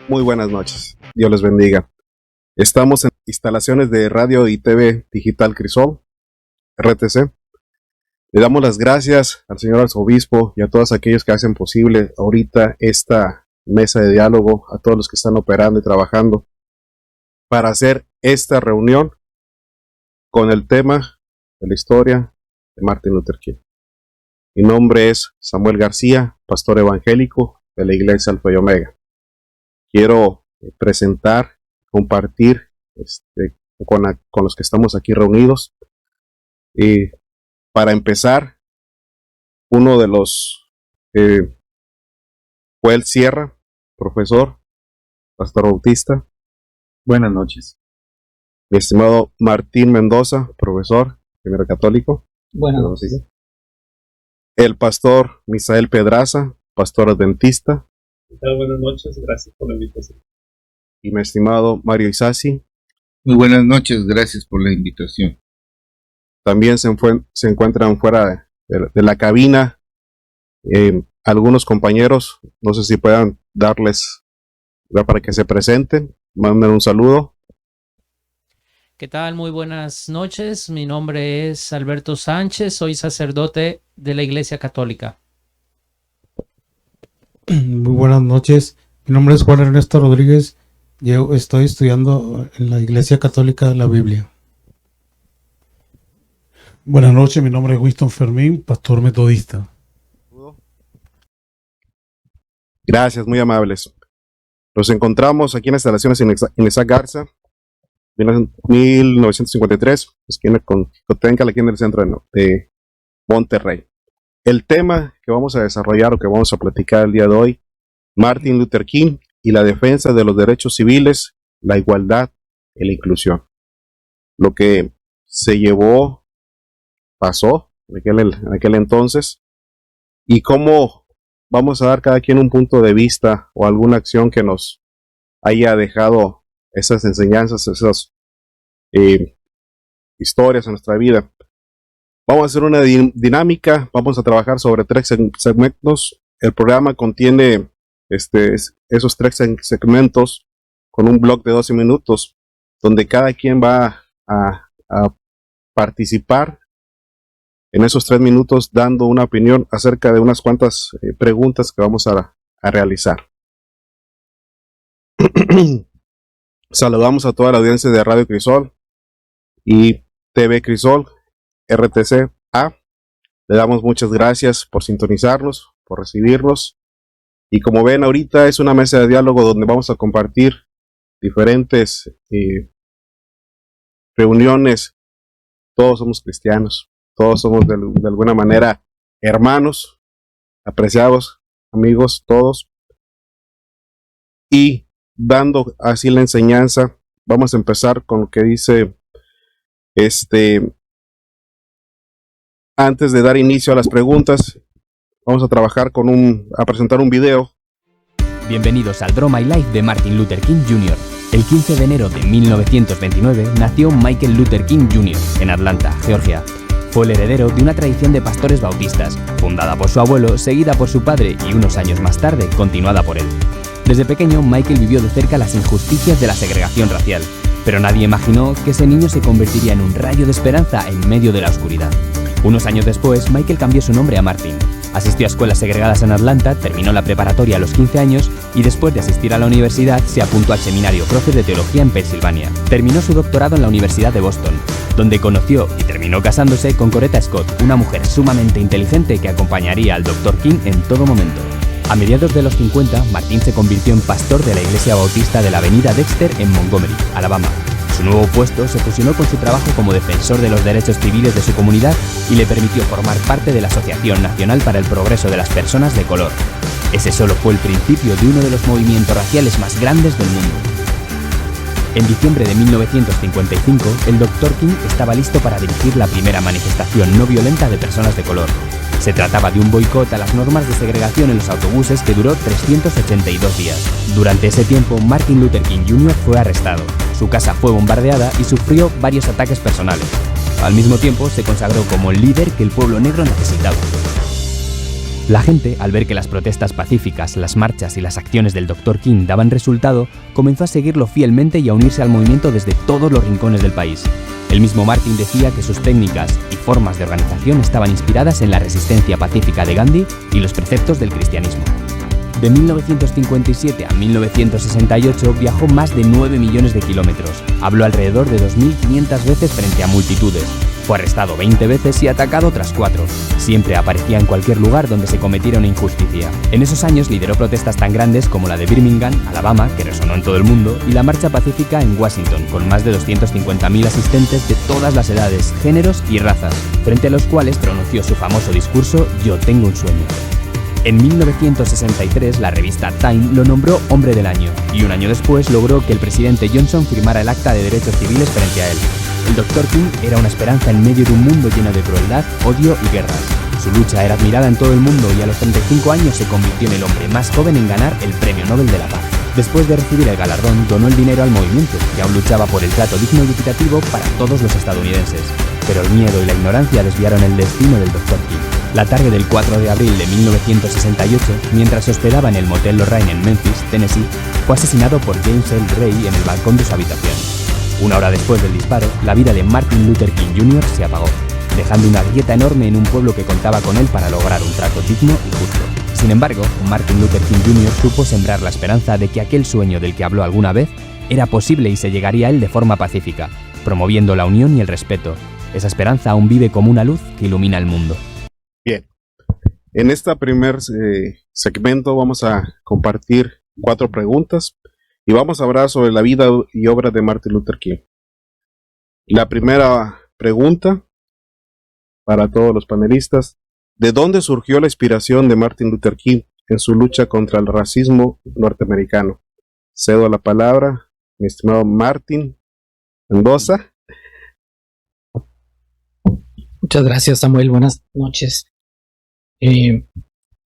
Muy buenas noches. Dios les bendiga. Estamos en instalaciones de Radio y TV Digital Crisol, RTC. Le damos las gracias al señor arzobispo y a todos aquellos que hacen posible ahorita esta mesa de diálogo, a todos los que están operando y trabajando para hacer esta reunión con el tema de la historia de Martin Luther King. Mi nombre es Samuel García, pastor evangélico de la Iglesia Alfa y Omega. Quiero presentar, compartir con los que estamos aquí reunidos. Y para empezar, uno de los Joel Sierra, profesor, pastor bautista. Buenas noches. Mi estimado Martín Mendoza, profesor, primero católico. Buenas noches. El pastor Misael Pedraza, pastor adventista. Buenas noches, gracias por la invitación. Y mi estimado Mario Isasi. Muy buenas noches, gracias por la invitación. También se encuentran fuera de la cabina algunos compañeros, no sé si puedan darles para que se presenten, manden un saludo. ¿Qué tal? Muy buenas noches, mi nombre es Alberto Sánchez, soy sacerdote de la Iglesia Católica. Muy buenas noches, mi nombre es Juan Ernesto Rodríguez, yo estoy estudiando en la Iglesia Católica la Biblia. Buenas noches, mi nombre es Winston Fermín, pastor metodista. Gracias, muy amables. Nos encontramos aquí en las instalaciones en esa Garza, 1953, esquina con Cotenca, aquí en el centro de Monterrey. El tema que vamos a desarrollar o que vamos a platicar el día de hoy, Martin Luther King y la defensa de los derechos civiles, la igualdad y la inclusión. Lo que pasó en aquel entonces, y cómo vamos a dar cada quien un punto de vista o alguna acción que nos haya dejado esas enseñanzas, esas historias en nuestra vida. Vamos a hacer una dinámica, vamos a trabajar sobre 3 segmentos. El programa contiene esos 3 segmentos con un bloque de 12 minutos, donde cada quien va a participar en esos 3 minutos dando una opinión acerca de unas cuantas preguntas que vamos a realizar. Saludamos a toda la audiencia de Radio Crisol y TV Crisol, RTC A. Le damos muchas gracias por sintonizarnos, por recibirnos. Y como ven, ahorita es una mesa de diálogo donde vamos a compartir diferentes reuniones. Todos somos cristianos, todos somos de alguna manera hermanos, apreciados, amigos, todos. Y dando así la enseñanza, vamos a empezar con lo que dice antes de dar inicio a las preguntas, vamos a trabajar a presentar un video. Bienvenidos al Draw My Life de Martin Luther King Jr. El 15 de enero de 1929 nació Michael Luther King Jr. en Atlanta, Georgia. Fue el heredero de una tradición de pastores bautistas, fundada por su abuelo, seguida por su padre y unos años más tarde, continuada por él. Desde pequeño, Michael vivió de cerca las injusticias de la segregación racial, pero nadie imaginó que ese niño se convertiría en un rayo de esperanza en medio de la oscuridad. Unos años después, Michael cambió su nombre a Martin. Asistió a escuelas segregadas en Atlanta, terminó la preparatoria a los 15 años y después de asistir a la universidad se apuntó al seminario Croce de Teología en Pensilvania. Terminó su doctorado en la Universidad de Boston, donde conoció y terminó casándose con Coretta Scott, una mujer sumamente inteligente que acompañaría al Dr. King en todo momento. A mediados de los 50, Martin se convirtió en pastor de la Iglesia Bautista de la Avenida Dexter en Montgomery, Alabama. Su nuevo puesto se fusionó con su trabajo como defensor de los derechos civiles de su comunidad y le permitió formar parte de la Asociación Nacional para el Progreso de las Personas de Color. Ese solo fue el principio de uno de los movimientos raciales más grandes del mundo. En diciembre de 1955, el Dr. King estaba listo para dirigir la primera manifestación no violenta de personas de color. Se trataba de un boicot a las normas de segregación en los autobuses que duró 382 días. Durante ese tiempo, Martin Luther King Jr. fue arrestado. Su casa fue bombardeada y sufrió varios ataques personales. Al mismo tiempo, se consagró como el líder que el pueblo negro necesitaba. La gente, al ver que las protestas pacíficas, las marchas y las acciones del Dr. King daban resultado, comenzó a seguirlo fielmente y a unirse al movimiento desde todos los rincones del país. El mismo Martin decía que sus técnicas y formas de organización estaban inspiradas en la resistencia pacífica de Gandhi y los preceptos del cristianismo. De 1957 a 1968 viajó más de 9 millones de kilómetros, habló alrededor de 2.500 veces frente a multitudes, fue arrestado 20 veces y atacado otras 4. Siempre aparecía en cualquier lugar donde se cometiera una injusticia. En esos años lideró protestas tan grandes como la de Birmingham, Alabama, que resonó en todo el mundo, y la marcha pacífica en Washington, con más de 250.000 asistentes de todas las edades, géneros y razas, frente a los cuales pronunció su famoso discurso «Yo tengo un sueño». En 1963, la revista Time lo nombró Hombre del Año, y un año después logró que el presidente Johnson firmara el Acta de Derechos Civiles frente a él. El Dr. King era una esperanza en medio de un mundo lleno de crueldad, odio y guerras. Su lucha era admirada en todo el mundo y a los 35 años se convirtió en el hombre más joven en ganar el Premio Nobel de la Paz. Después de recibir el galardón, donó el dinero al movimiento, que aún luchaba por el trato digno y equitativo para todos los estadounidenses. Pero el miedo y la ignorancia desviaron el destino del Dr. King. La tarde del 4 de abril de 1968, mientras se hospedaba en el Motel Lorraine en Memphis, Tennessee, fue asesinado por James L. Ray en el balcón de su habitación. Una hora después del disparo, la vida de Martin Luther King Jr. se apagó, dejando una grieta enorme en un pueblo que contaba con él para lograr un trato digno y justo. Sin embargo, Martin Luther King Jr. supo sembrar la esperanza de que aquel sueño del que habló alguna vez era posible y se llegaría a él de forma pacífica, promoviendo la unión y el respeto. Esa esperanza aún vive como una luz que ilumina el mundo. Bien, en este primer segmento vamos a compartir 4 preguntas y vamos a hablar sobre la vida y obra de Martin Luther King. La primera pregunta para todos los panelistas: ¿de dónde surgió la inspiración de Martin Luther King en su lucha contra el racismo norteamericano? Cedo la palabra, mi estimado Martin Mendoza. Muchas gracias, Samuel. Buenas noches.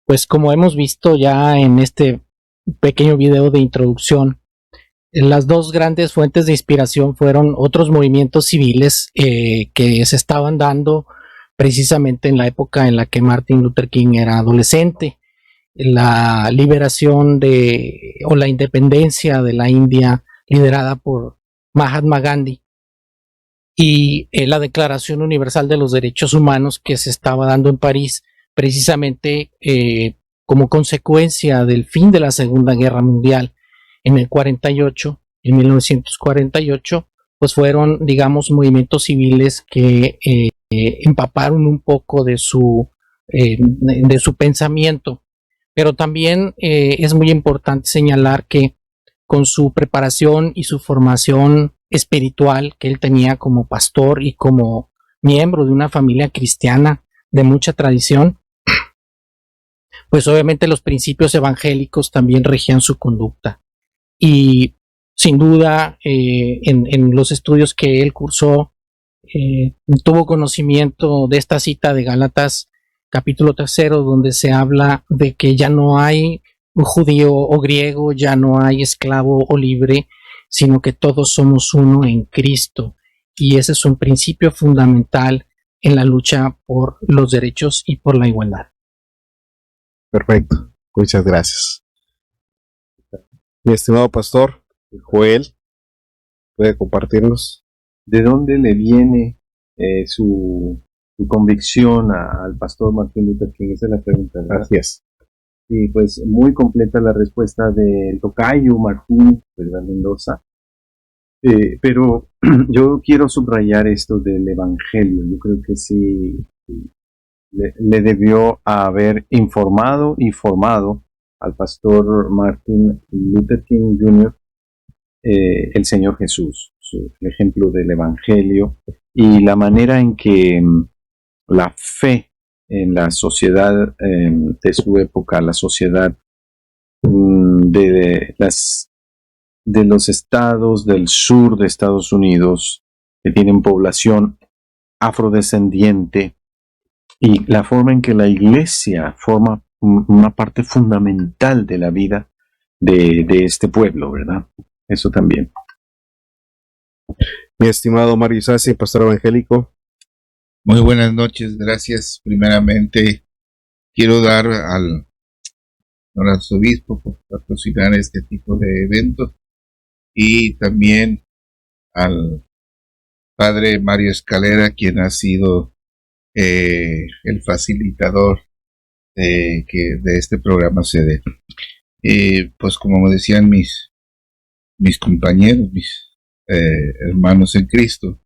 Pues como hemos visto ya en este pequeño video de introducción, las dos grandes fuentes de inspiración fueron otros movimientos civiles que se estaban dando precisamente en la época en la que Martin Luther King era adolescente. La liberación o la independencia de la India liderada por Mahatma Gandhi y la Declaración Universal de los Derechos Humanos que se estaba dando en París precisamente como consecuencia del fin de la Segunda Guerra Mundial en el 48, en 1948, pues fueron, digamos, movimientos civiles que empaparon un poco de su pensamiento. Pero también es muy importante señalar que con su preparación y su formación espiritual que él tenía como pastor y como miembro de una familia cristiana de mucha tradición, pues obviamente los principios evangélicos también regían su conducta. Y sin duda en los estudios que él cursó tuvo conocimiento de esta cita de Gálatas capítulo 3, donde se habla de que ya no hay un judío o griego, ya no hay esclavo o libre, sino que todos somos uno en Cristo. Y ese es un principio fundamental en la lucha por los derechos y por la igualdad. Perfecto, muchas gracias. Mi estimado pastor Joel, ¿puede compartirnos? ¿De dónde le viene su convicción al pastor Martin Luther King? Esa es la pregunta, ¿verdad? Gracias. Sí, pues muy completa la respuesta del tocayo Martín, ¿verdad? Mendoza. Pero yo quiero subrayar esto del evangelio. Yo creo que sí le debió haber informado y formado al pastor Martin Luther King Jr. El Señor Jesús, el ejemplo del evangelio y la manera en que la fe en la sociedad de su época, la sociedad de los estados del sur de Estados Unidos que tienen población afrodescendiente, y la forma en que la iglesia forma una parte fundamental de la vida de este pueblo, ¿verdad? Eso también. Mi estimado Mario Sassi, pastor evangélico. Muy buenas noches, gracias primeramente quiero dar al arzobispo por patrocinar este tipo de eventos, y también al padre Mario Escalera, quien ha sido el facilitador de que de este programa se dé. Pues como me decían mis compañeros, mis hermanos en Cristo,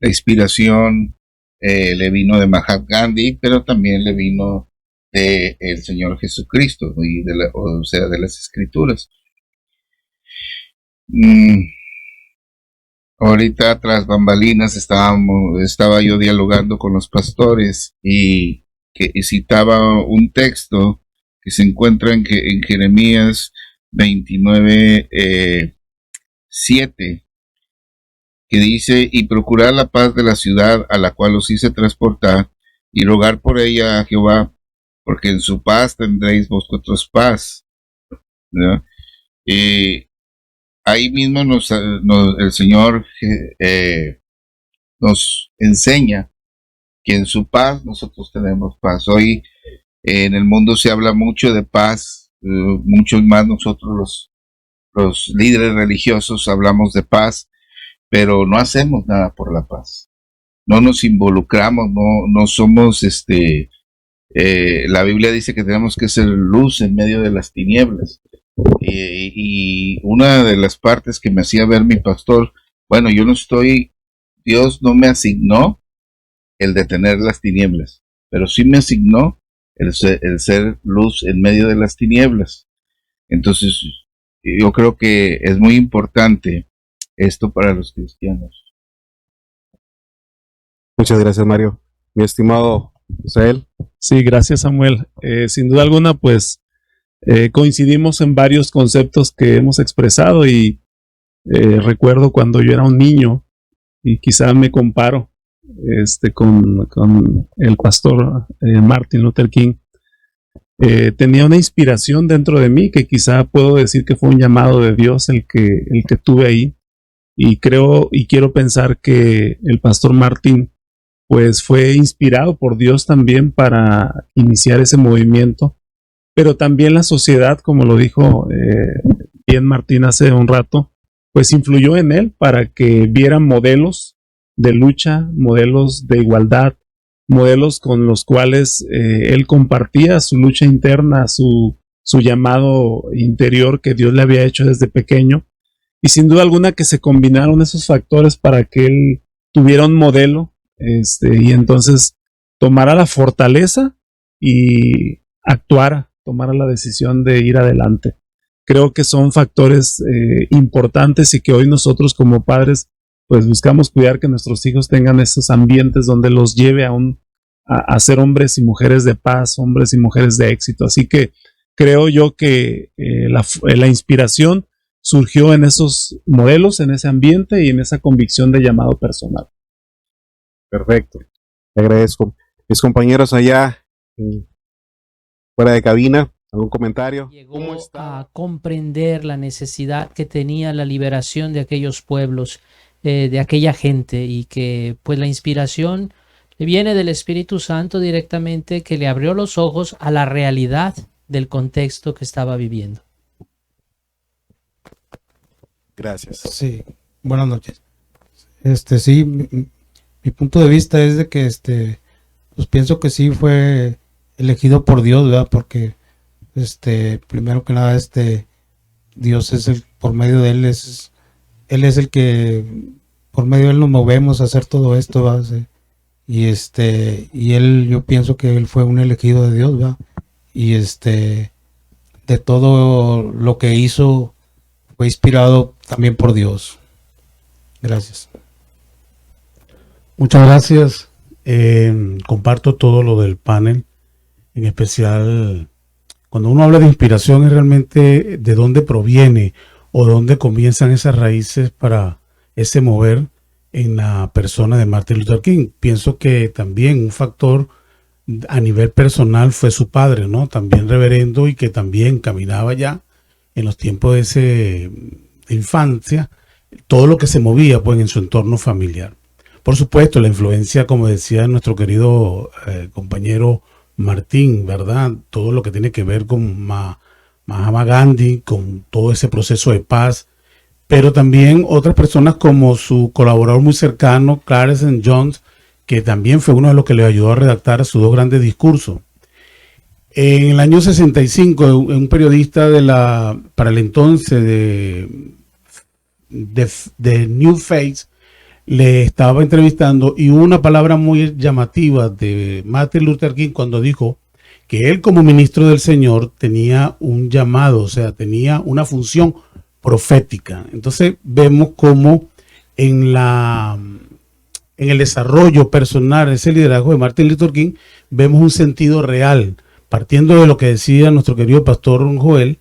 la inspiración le vino de Mahatma Gandhi, pero también le vino de el Señor Jesucristo y de las Escrituras. Ahorita tras bambalinas estaba yo dialogando con los pastores y citaba un texto que se encuentra en Jeremías 29, 7, que dice: y procurad la paz de la ciudad a la cual os hice transportar, y rogar por ella a Jehová, porque en su paz tendréis vosotros paz, ¿no? Ahí mismo el Señor nos enseña que en su paz nosotros tenemos paz. Hoy en el mundo se habla mucho de paz, mucho más nosotros los líderes religiosos hablamos de paz, pero no hacemos nada por la paz. No nos involucramos, no somos la Biblia dice que tenemos que ser luz en medio de las tinieblas. Y una de las partes que me hacía ver mi pastor, bueno, Dios no me asignó el detener las tinieblas, pero sí me asignó el ser luz en medio de las tinieblas. Entonces, yo creo que es muy importante esto para los cristianos. Muchas gracias, Mario. Mi estimado Isael. Sí, gracias, Samuel. Sin duda alguna, pues coincidimos en varios conceptos que hemos expresado, y recuerdo cuando yo era un niño, y quizá me comparo con el pastor Martin Luther King. Tenía una inspiración dentro de mí que quizá puedo decir que fue un llamado de Dios el que tuve ahí, y creo y quiero pensar que el pastor Martin pues fue inspirado por Dios también para iniciar ese movimiento, pero también la sociedad, como lo dijo bien Martín hace un rato, pues influyó en él para que vieran modelos de lucha, modelos de igualdad, modelos con los cuales él compartía su lucha interna, su llamado interior que Dios le había hecho desde pequeño, y sin duda alguna que se combinaron esos factores para que él tuviera un modelo, y entonces tomara la fortaleza y tomara la decisión de ir adelante. Creo que son factores importantes, y que hoy nosotros como padres pues buscamos cuidar que nuestros hijos tengan esos ambientes donde los lleve a ser hombres y mujeres de paz, hombres y mujeres de éxito. Así que creo yo que la inspiración surgió en esos modelos, en ese ambiente y en esa convicción de llamado personal. Perfecto, te agradezco. Mis compañeros allá fuera de cabina, ¿algún comentario? Llegó a comprender la necesidad que tenía la liberación de aquellos pueblos, de aquella gente, y que pues la inspiración le viene del Espíritu Santo directamente, que le abrió los ojos a la realidad del contexto que estaba viviendo. Gracias. Sí, buenas noches. Sí, mi punto de vista es de que pues pienso que sí fue elegido por Dios, ¿verdad? Porque primero que nada Dios es por medio de él él es el que por medio de él nos movemos a hacer todo esto, ¿verdad? Y él, yo pienso que él fue un elegido de Dios, ¿verdad? Y de todo lo que hizo fue inspirado también por Dios. Gracias. Muchas gracias. Comparto todo lo del panel, en especial cuando uno habla de inspiración es realmente de dónde proviene o dónde comienzan esas raíces para ese mover en la persona de Martin Luther King. Pienso que también un factor a nivel personal fue su padre, ¿no? También reverendo, y que también caminaba ya en los tiempos de infancia, todo lo que se movía pues en su entorno familiar. Por supuesto, la influencia, como decía nuestro querido compañero Martín, ¿verdad? Todo lo que tiene que ver con Mahatma Gandhi, con todo ese proceso de paz, pero también otras personas como su colaborador muy cercano, Clarence St. John's, que también fue uno de los que le ayudó a redactar sus dos grandes discursos. En el año 65, un periodista para el entonces de New Face le estaba entrevistando y hubo una palabra muy llamativa de Martin Luther King cuando dijo que él como ministro del Señor tenía un llamado, o sea, tenía una función profética. Entonces vemos cómo en el desarrollo personal, ese liderazgo de Martin Luther King, vemos un sentido real, partiendo de lo que decía nuestro querido pastor Joel,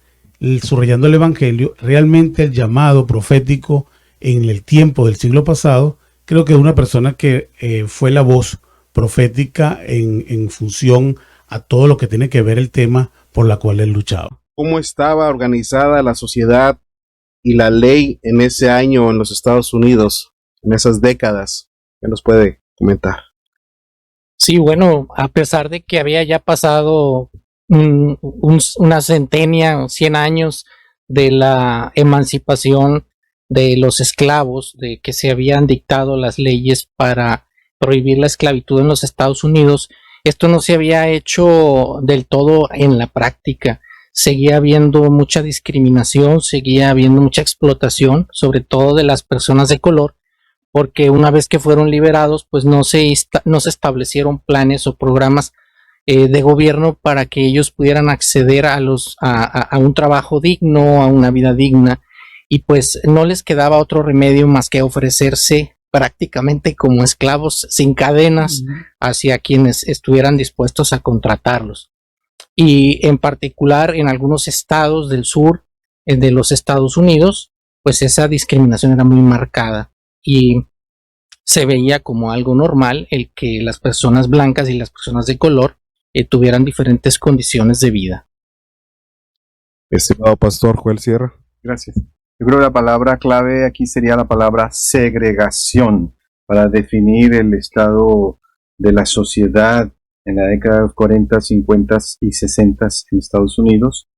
subrayando el Evangelio, realmente el llamado profético en el tiempo del siglo pasado, creo que es una persona que fue la voz profética en función a todo lo que tiene que ver el tema por la cual él luchaba. ¿Cómo estaba organizada la sociedad y la ley en ese año en los Estados Unidos, en esas décadas? ¿Qué nos puede comentar? Sí, bueno, a pesar de que había ya pasado una centenia o 100 años de la emancipación de los esclavos, de que se habían dictado las leyes para prohibir la esclavitud en los Estados Unidos, esto no se había hecho del todo en la práctica. Seguía habiendo mucha discriminación, seguía habiendo mucha explotación, sobre todo de las personas de color, porque una vez que fueron liberados, pues no se establecieron planes o programas de gobierno para que ellos pudieran acceder a un trabajo digno, a una vida digna, y pues no les quedaba otro remedio más que ofrecerse prácticamente como esclavos sin cadenas hacia quienes estuvieran dispuestos a contratarlos. Y en particular en algunos estados del sur de los Estados Unidos, pues esa discriminación era muy marcada y se veía como algo normal el que las personas blancas y las personas de color tuvieran diferentes condiciones de vida. Estimado pastor Joel Sierra. Gracias. Yo creo que la palabra clave aquí sería la palabra segregación para definir el estado de la sociedad en la década de los 40, 50 y 60 en Estados Unidos.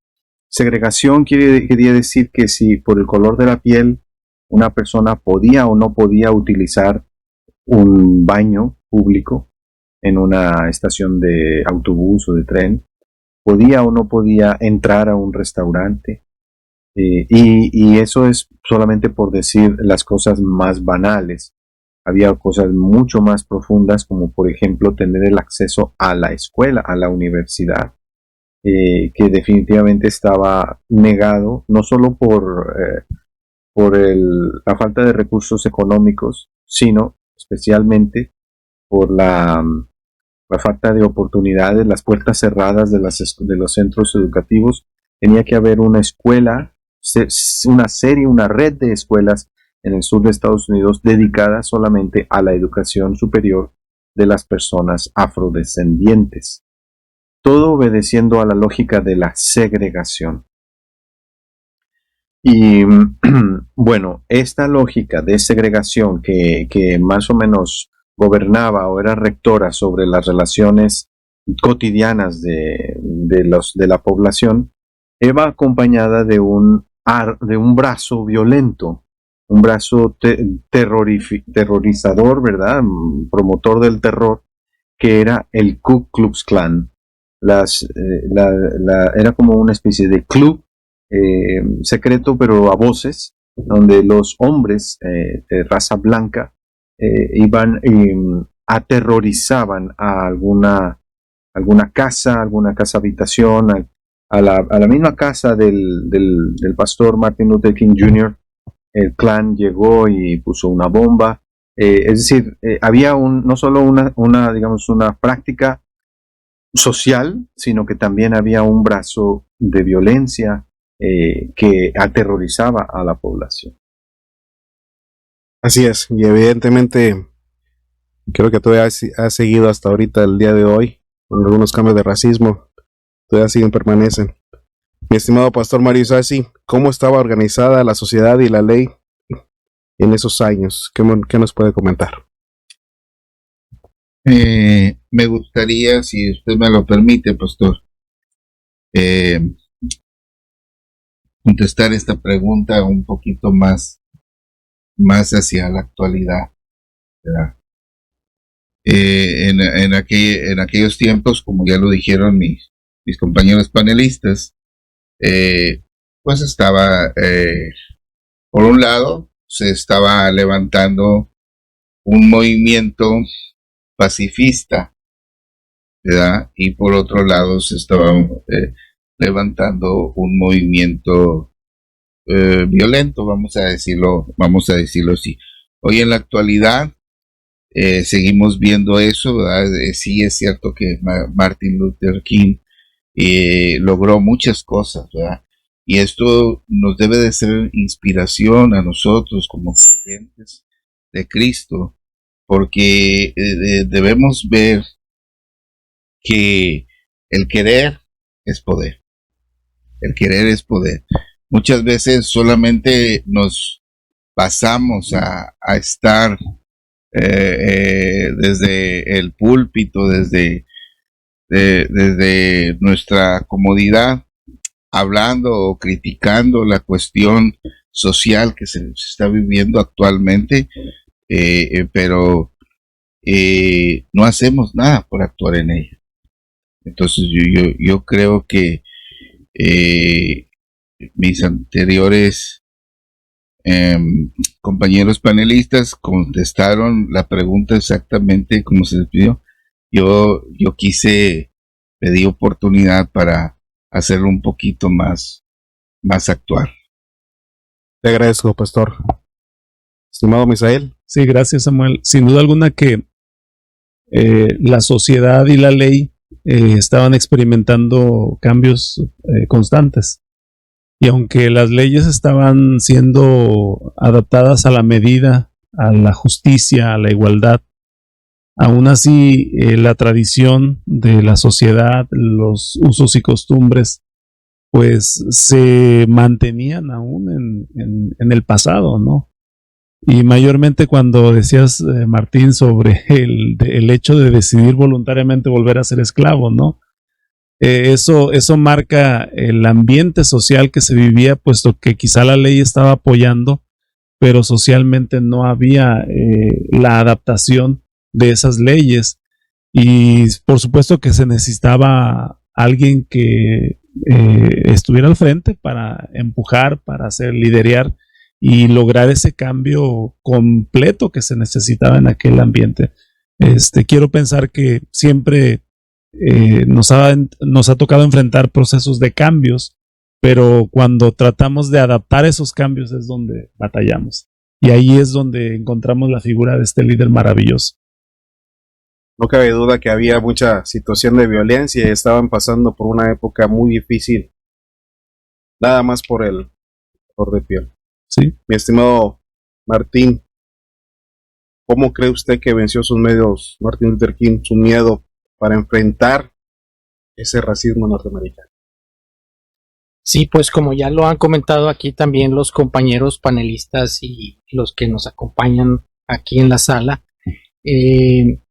Segregación quería decir que si por el color de la piel una persona podía o no podía utilizar un baño público en una estación de autobús o de tren, podía o no podía entrar a un restaurante, y eso es solamente por decir las cosas más banales. Había cosas mucho más profundas, como por ejemplo tener el acceso a la escuela, a la universidad, que definitivamente estaba negado, no solo por la falta de recursos económicos, sino especialmente por la falta de oportunidades, las puertas cerradas de los centros educativos. Tenía que haber una escuela, una red de escuelas en el sur de Estados Unidos dedicada solamente a la educación superior de las personas afrodescendientes. Todo obedeciendo a la lógica de la segregación. Y bueno, esta lógica de segregación que más o menos gobernaba o era rectora sobre las relaciones cotidianas de la población, iba acompañada de un brazo violento, un brazo terrorizador, ¿verdad? Promotor del terror, que era el Ku Klux Klan. Era como una especie de club secreto, pero a voces, donde los hombres de raza blanca iban y aterrorizaban a alguna casa habitación, a la misma casa del pastor Martin Luther King Jr. El Klan llegó y puso una bomba. Es decir, había no solo una práctica social, sino que también había un brazo de violencia que aterrorizaba a la población. Así es, y evidentemente creo que todavía ha seguido hasta ahorita el día de hoy, con algunos cambios de racismo, todavía siguen, permanecen. Mi estimado pastor Mario Isasi, ¿cómo estaba organizada la sociedad y la ley en esos años? ¿Qué nos puede comentar? Me gustaría, si usted me lo permite, pastor, contestar esta pregunta un poquito más hacia la actualidad, ¿verdad? En aquellos tiempos, como ya lo dijeron mis compañeros panelistas, pues estaba, por un lado, se estaba levantando un movimiento pacifista, ¿verdad? Y por otro lado se estaba levantando un movimiento violento, vamos a decirlo así. Hoy en la actualidad seguimos viendo eso, ¿verdad? Sí es cierto que Martin Luther King logró muchas cosas, ¿verdad? Y esto nos debe de ser inspiración a nosotros como creyentes de Cristo, porque debemos ver que el querer es poder. El querer es poder. Muchas veces solamente nos pasamos a estar desde el púlpito, desde nuestra comodidad, hablando o criticando la cuestión social que se está viviendo actualmente, pero no hacemos nada por actuar en ella. Entonces yo creo que mis anteriores compañeros panelistas contestaron la pregunta exactamente como se les pidió. Yo quise pedir oportunidad para hacerlo un poquito más actual. Te agradezco, pastor. Estimado Misael. Sí, gracias, Samuel. Sin duda alguna que la sociedad y la ley estaban experimentando cambios constantes. Y aunque las leyes estaban siendo adaptadas a la medida, a la justicia, a la igualdad, aún así la tradición de la sociedad, los usos y costumbres, pues se mantenían aún en el pasado, ¿no? Y mayormente cuando decías, Martín, sobre el hecho de decidir voluntariamente volver a ser esclavo, ¿no? Eso marca el ambiente social que se vivía, puesto que quizá la ley estaba apoyando, pero socialmente no había la adaptación de esas leyes. Y por supuesto que se necesitaba alguien que estuviera al frente para empujar, para hacer liderear y lograr ese cambio completo que se necesitaba en aquel ambiente. Quiero pensar que siempre nos ha tocado enfrentar procesos de cambios, pero cuando tratamos de adaptar esos cambios es donde batallamos. Y ahí es donde encontramos la figura de este líder maravilloso. No cabe duda que había mucha situación de violencia y estaban pasando por una época muy difícil, nada más por el color de piel. Sí. Mi estimado Martín, ¿cómo cree usted que venció sus medios Martin Luther King, su miedo para enfrentar ese racismo norteamericano? Sí, pues como ya lo han comentado aquí también los compañeros panelistas y los que nos acompañan aquí en la sala, el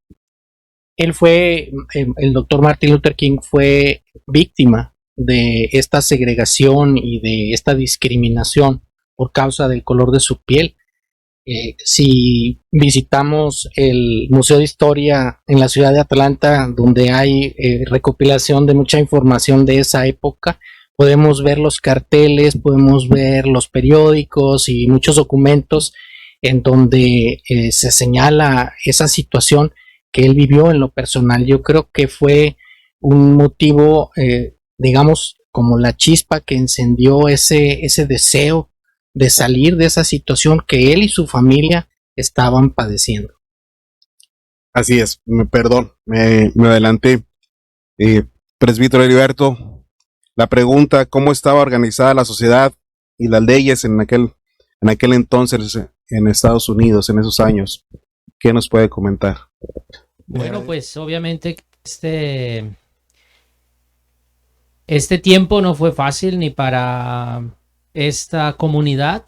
doctor Martin Luther King fue víctima de esta segregación y de esta discriminación por causa del color de su piel. Si visitamos el Museo de Historia en la ciudad de Atlanta, donde hay recopilación de mucha información de esa época, podemos ver los carteles, podemos ver los periódicos y muchos documentos en donde se señala esa situación que él vivió en lo personal. Yo creo que fue un motivo, digamos, como la chispa que encendió ese deseo de salir de esa situación que él y su familia estaban padeciendo. Así es, perdón, me adelanté. Presbítero Heriberto, la pregunta, ¿cómo estaba organizada la sociedad y las leyes en aquel entonces en Estados Unidos, en esos años? ¿Qué nos puede comentar? Bueno, pues obviamente este tiempo no fue fácil ni para esta comunidad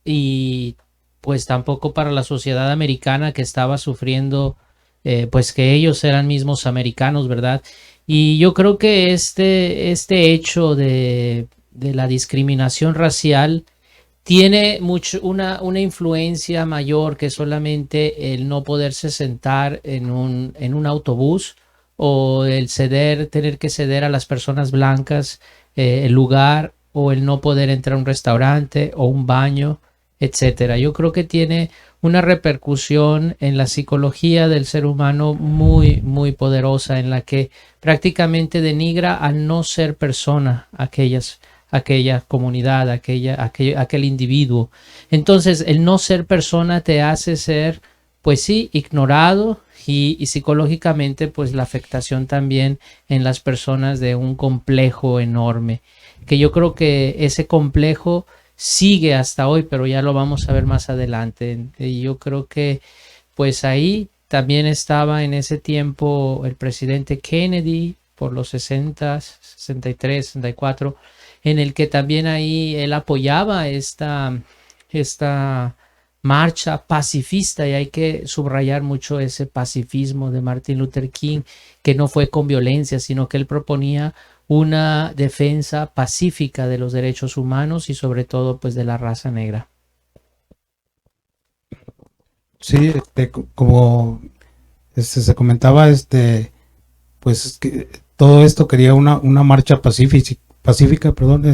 y pues tampoco para la sociedad americana, que estaba sufriendo pues que ellos eran mismos americanos, ¿verdad? Y yo creo que este hecho de la discriminación racial tiene una influencia mayor que solamente el no poderse sentar en un autobús o el tener que ceder a las personas blancas el lugar, o el no poder entrar a un restaurante o un baño, etcétera. Yo creo que tiene una repercusión en la psicología del ser humano muy, muy poderosa, en la que prácticamente denigra al no ser persona aquella comunidad, aquel individuo. Entonces, el no ser persona te hace ser, pues sí, ignorado, y psicológicamente, pues la afectación también en las personas de un complejo enorme, que yo creo que ese complejo sigue hasta hoy, pero ya lo vamos a ver más adelante. Y yo creo que pues ahí también estaba en ese tiempo el presidente Kennedy por los 60, 63, 64, en el que también ahí él apoyaba esta marcha pacifista, y hay que subrayar mucho ese pacifismo de Martin Luther King, que no fue con violencia, sino que él proponía una defensa pacífica de los derechos humanos y sobre todo pues de la raza negra. Sí, como se comentaba, pues que todo esto quería una marcha pacífica, perdón,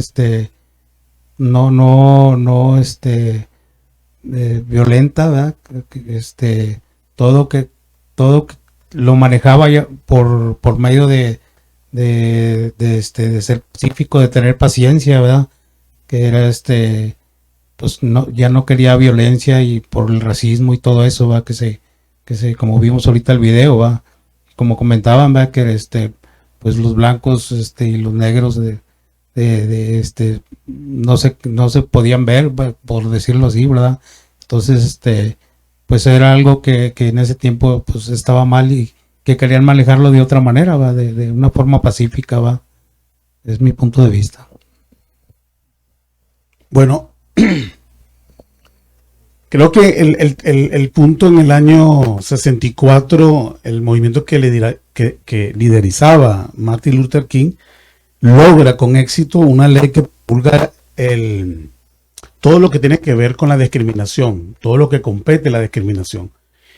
no, violenta, ¿verdad? Todo lo manejaba ya por medio de ser pacífico, de tener paciencia, ¿verdad? Que era pues no, ya no quería violencia, y por el racismo y todo eso, ¿va? Como vimos ahorita el video, ¿va? Como comentaban, ¿va? Que pues los blancos y los negros no se podían ver, ¿va? Por decirlo así, ¿verdad? Entonces, pues era algo que en ese tiempo pues estaba mal, y que querían manejarlo de otra manera, ¿va? De una forma pacífica, ¿va? Es mi punto de vista. Bueno, creo que el punto en el año 64, el movimiento que liderizaba Martin Luther King, logra con éxito una ley que purga todo lo que tiene que ver con la discriminación, todo lo que compete la discriminación.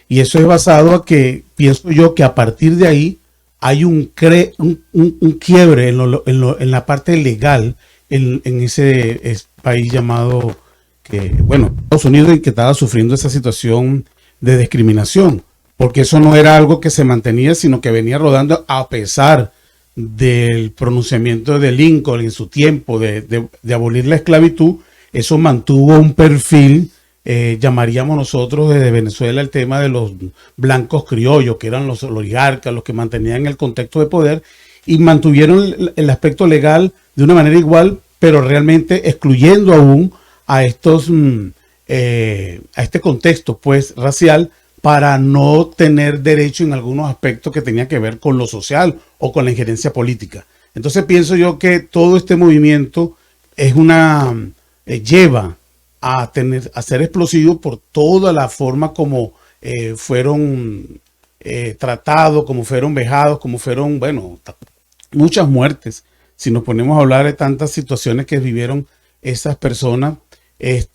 Y eso es basado a que, pienso yo, que a partir de ahí hay un quiebre en la parte legal en ese país llamado, Estados Unidos, y que estaba sufriendo esa situación de discriminación, porque eso no era algo que se mantenía, sino que venía rodando a pesar del pronunciamiento de Lincoln en su tiempo de abolir la esclavitud. Eso mantuvo un perfil, llamaríamos nosotros desde Venezuela el tema de los blancos criollos, que eran los oligarcas, los que mantenían el contexto de poder, y mantuvieron el aspecto legal de una manera igual, pero realmente excluyendo aún a estos a este contexto pues racial, para no tener derecho en algunos aspectos que tenía que ver con lo social o con la injerencia política. Entonces pienso yo que todo este movimiento es lleva a ser explosivo por toda la forma como fueron tratados, como fueron vejados, como fueron, muchas muertes. Si nos ponemos a hablar de tantas situaciones que vivieron esas personas, es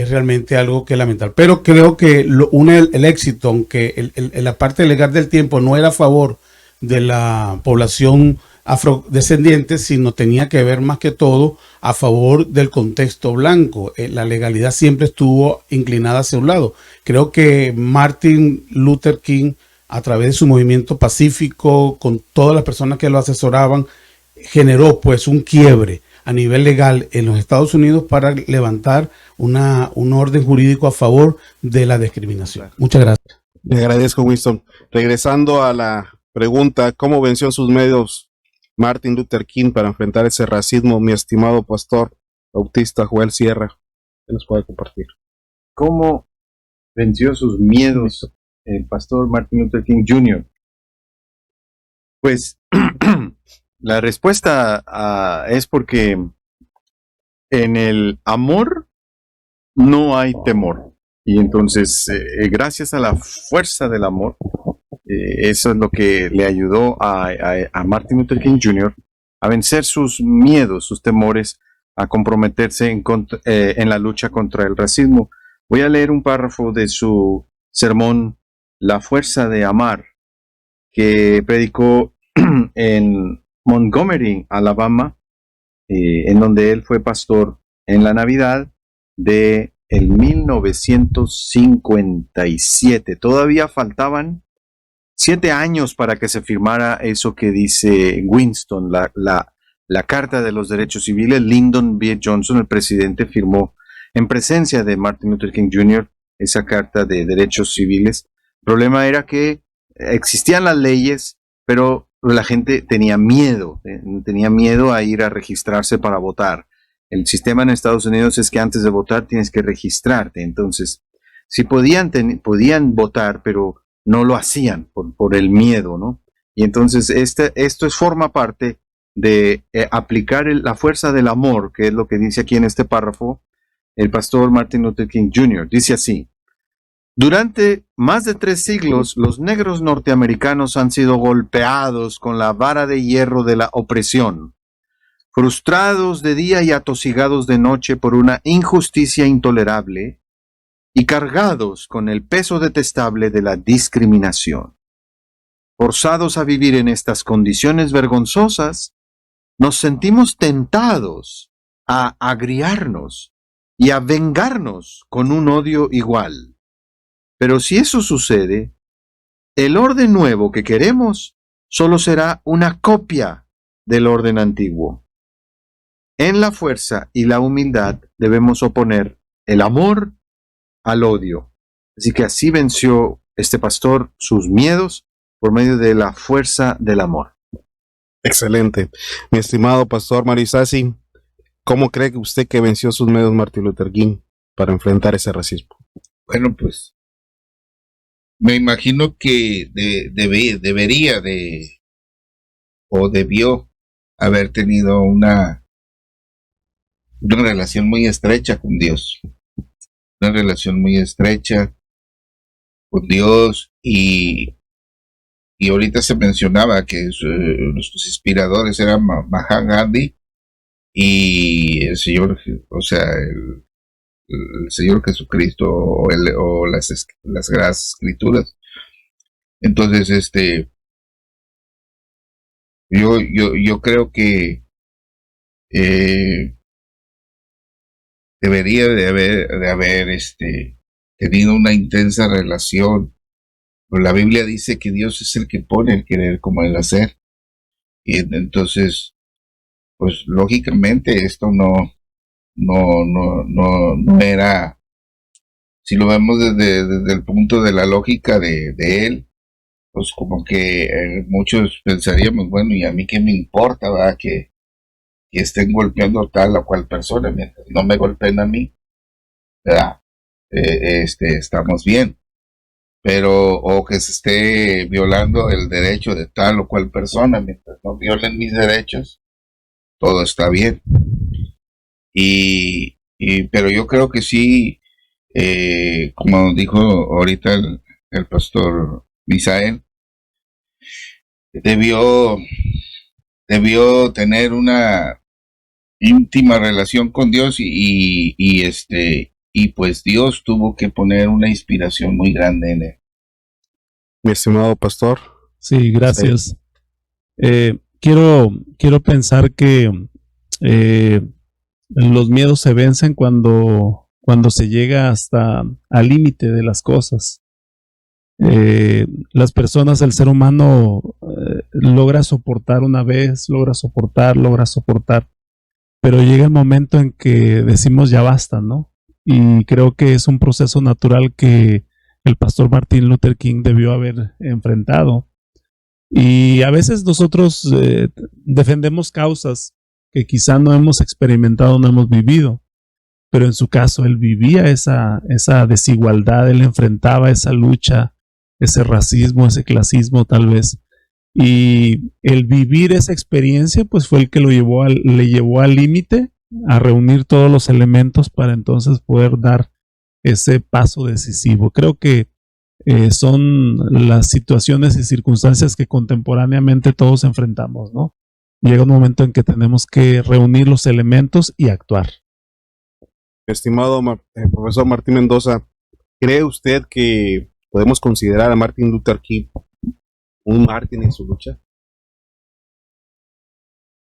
realmente algo que lamentar. Pero creo que el éxito, aunque la parte legal del tiempo no era a favor de la población afrodescendiente, sino tenía que ver más que todo a favor del contexto blanco. La legalidad siempre estuvo inclinada hacia un lado. Creo que Martin Luther King, a través de su movimiento pacífico, con todas las personas que lo asesoraban, generó pues un quiebre a nivel legal en los Estados Unidos para levantar un orden jurídico a favor de la discriminación. Muchas gracias. Le agradezco, Winston. Regresando a la pregunta, ¿cómo venció en sus medios Martin Luther King para enfrentar ese racismo, mi estimado pastor bautista Joel Sierra? ¿Qué nos puede compartir? ¿Cómo venció sus miedos el pastor Martin Luther King Jr.? Pues la respuesta es porque en el amor no hay temor. Y entonces, gracias a la fuerza del amor, Eso es lo que le ayudó a Martin Luther King Jr. a vencer sus miedos, sus temores, a comprometerse en la lucha contra el racismo. Voy a leer un párrafo de su sermón La fuerza de amar, que predicó en Montgomery, Alabama, en donde él fue pastor en la Navidad de el 1957. Todavía faltaban 7 años para que se firmara eso que dice Winston, la Carta de los Derechos Civiles. Lyndon B. Johnson, el presidente, firmó en presencia de Martin Luther King Jr. esa Carta de Derechos Civiles. El problema era que existían las leyes, pero la gente tenía miedo a ir a registrarse para votar. El sistema en Estados Unidos es que antes de votar tienes que registrarte. Entonces, sí podían votar, pero no lo hacían por el miedo, ¿no? Y entonces esto forma parte de aplicar la fuerza del amor, que es lo que dice aquí en este párrafo el pastor Martin Luther King Jr. Dice así: durante más de 3 siglos, los negros norteamericanos han sido golpeados con la vara de hierro de la opresión, frustrados de día y atosigados de noche por una injusticia intolerable, y cargados con el peso detestable de la discriminación. Forzados a vivir en estas condiciones vergonzosas, nos sentimos tentados a agriarnos y a vengarnos con un odio igual. Pero si eso sucede, el orden nuevo que queremos solo será una copia del orden antiguo. En la fuerza y la humildad debemos oponer el amor al odio. Así que así venció este pastor sus miedos por medio de la fuerza del amor. Excelente. Mi estimado pastor Marisasi, ¿cómo cree usted que venció sus miedos Martin Luther King para enfrentar ese racismo? Bueno, pues me imagino que debería o debió haber tenido una relación muy estrecha con Dios. Una relación muy estrecha con Dios, y ahorita se mencionaba que nuestros inspiradores eran Mahatma Gandhi y el Señor, o sea, el Señor Jesucristo o las Sagradas Escrituras. Entonces, yo creo que debería de haber tenido una intensa relación. Pero la Biblia dice que Dios es el que pone el querer como el hacer. Y entonces, pues lógicamente esto no era, si lo vemos desde el punto de la lógica de él, pues como que muchos pensaríamos, bueno, ¿y a mí qué me importa, va? Que estén golpeando a tal o cual persona, mientras no me golpeen a mí, ¿verdad? Estamos bien. Pero, o que se esté violando el derecho de tal o cual persona, mientras no violen mis derechos, todo está bien. Pero yo creo que sí, como dijo ahorita el pastor Misael, debió tener una íntima relación con Dios, y pues Dios tuvo que poner una inspiración muy grande en él. Mi estimado pastor. Sí, gracias. Quiero pensar que los miedos se vencen cuando se llega hasta al límite de las cosas. Las personas, el ser humano logra soportar una vez, logra soportar, pero llega el momento en que decimos ya basta, ¿no? Y creo que es un proceso natural que el pastor Martin Luther King debió haber enfrentado. Y a veces nosotros defendemos causas que quizá no hemos experimentado, no hemos vivido, pero en su caso él vivía esa desigualdad, él enfrentaba esa lucha, ese racismo, ese clasismo tal vez, y el vivir esa experiencia pues fue el que le llevó al límite, a reunir todos los elementos para entonces poder dar ese paso decisivo. Creo que son las situaciones y circunstancias que contemporáneamente todos enfrentamos, ¿no? Llega un momento en que tenemos que reunir los elementos y actuar. Estimado profesor Martín Mendoza, ¿cree usted que podemos considerar a Martin Luther King un mártir en su lucha?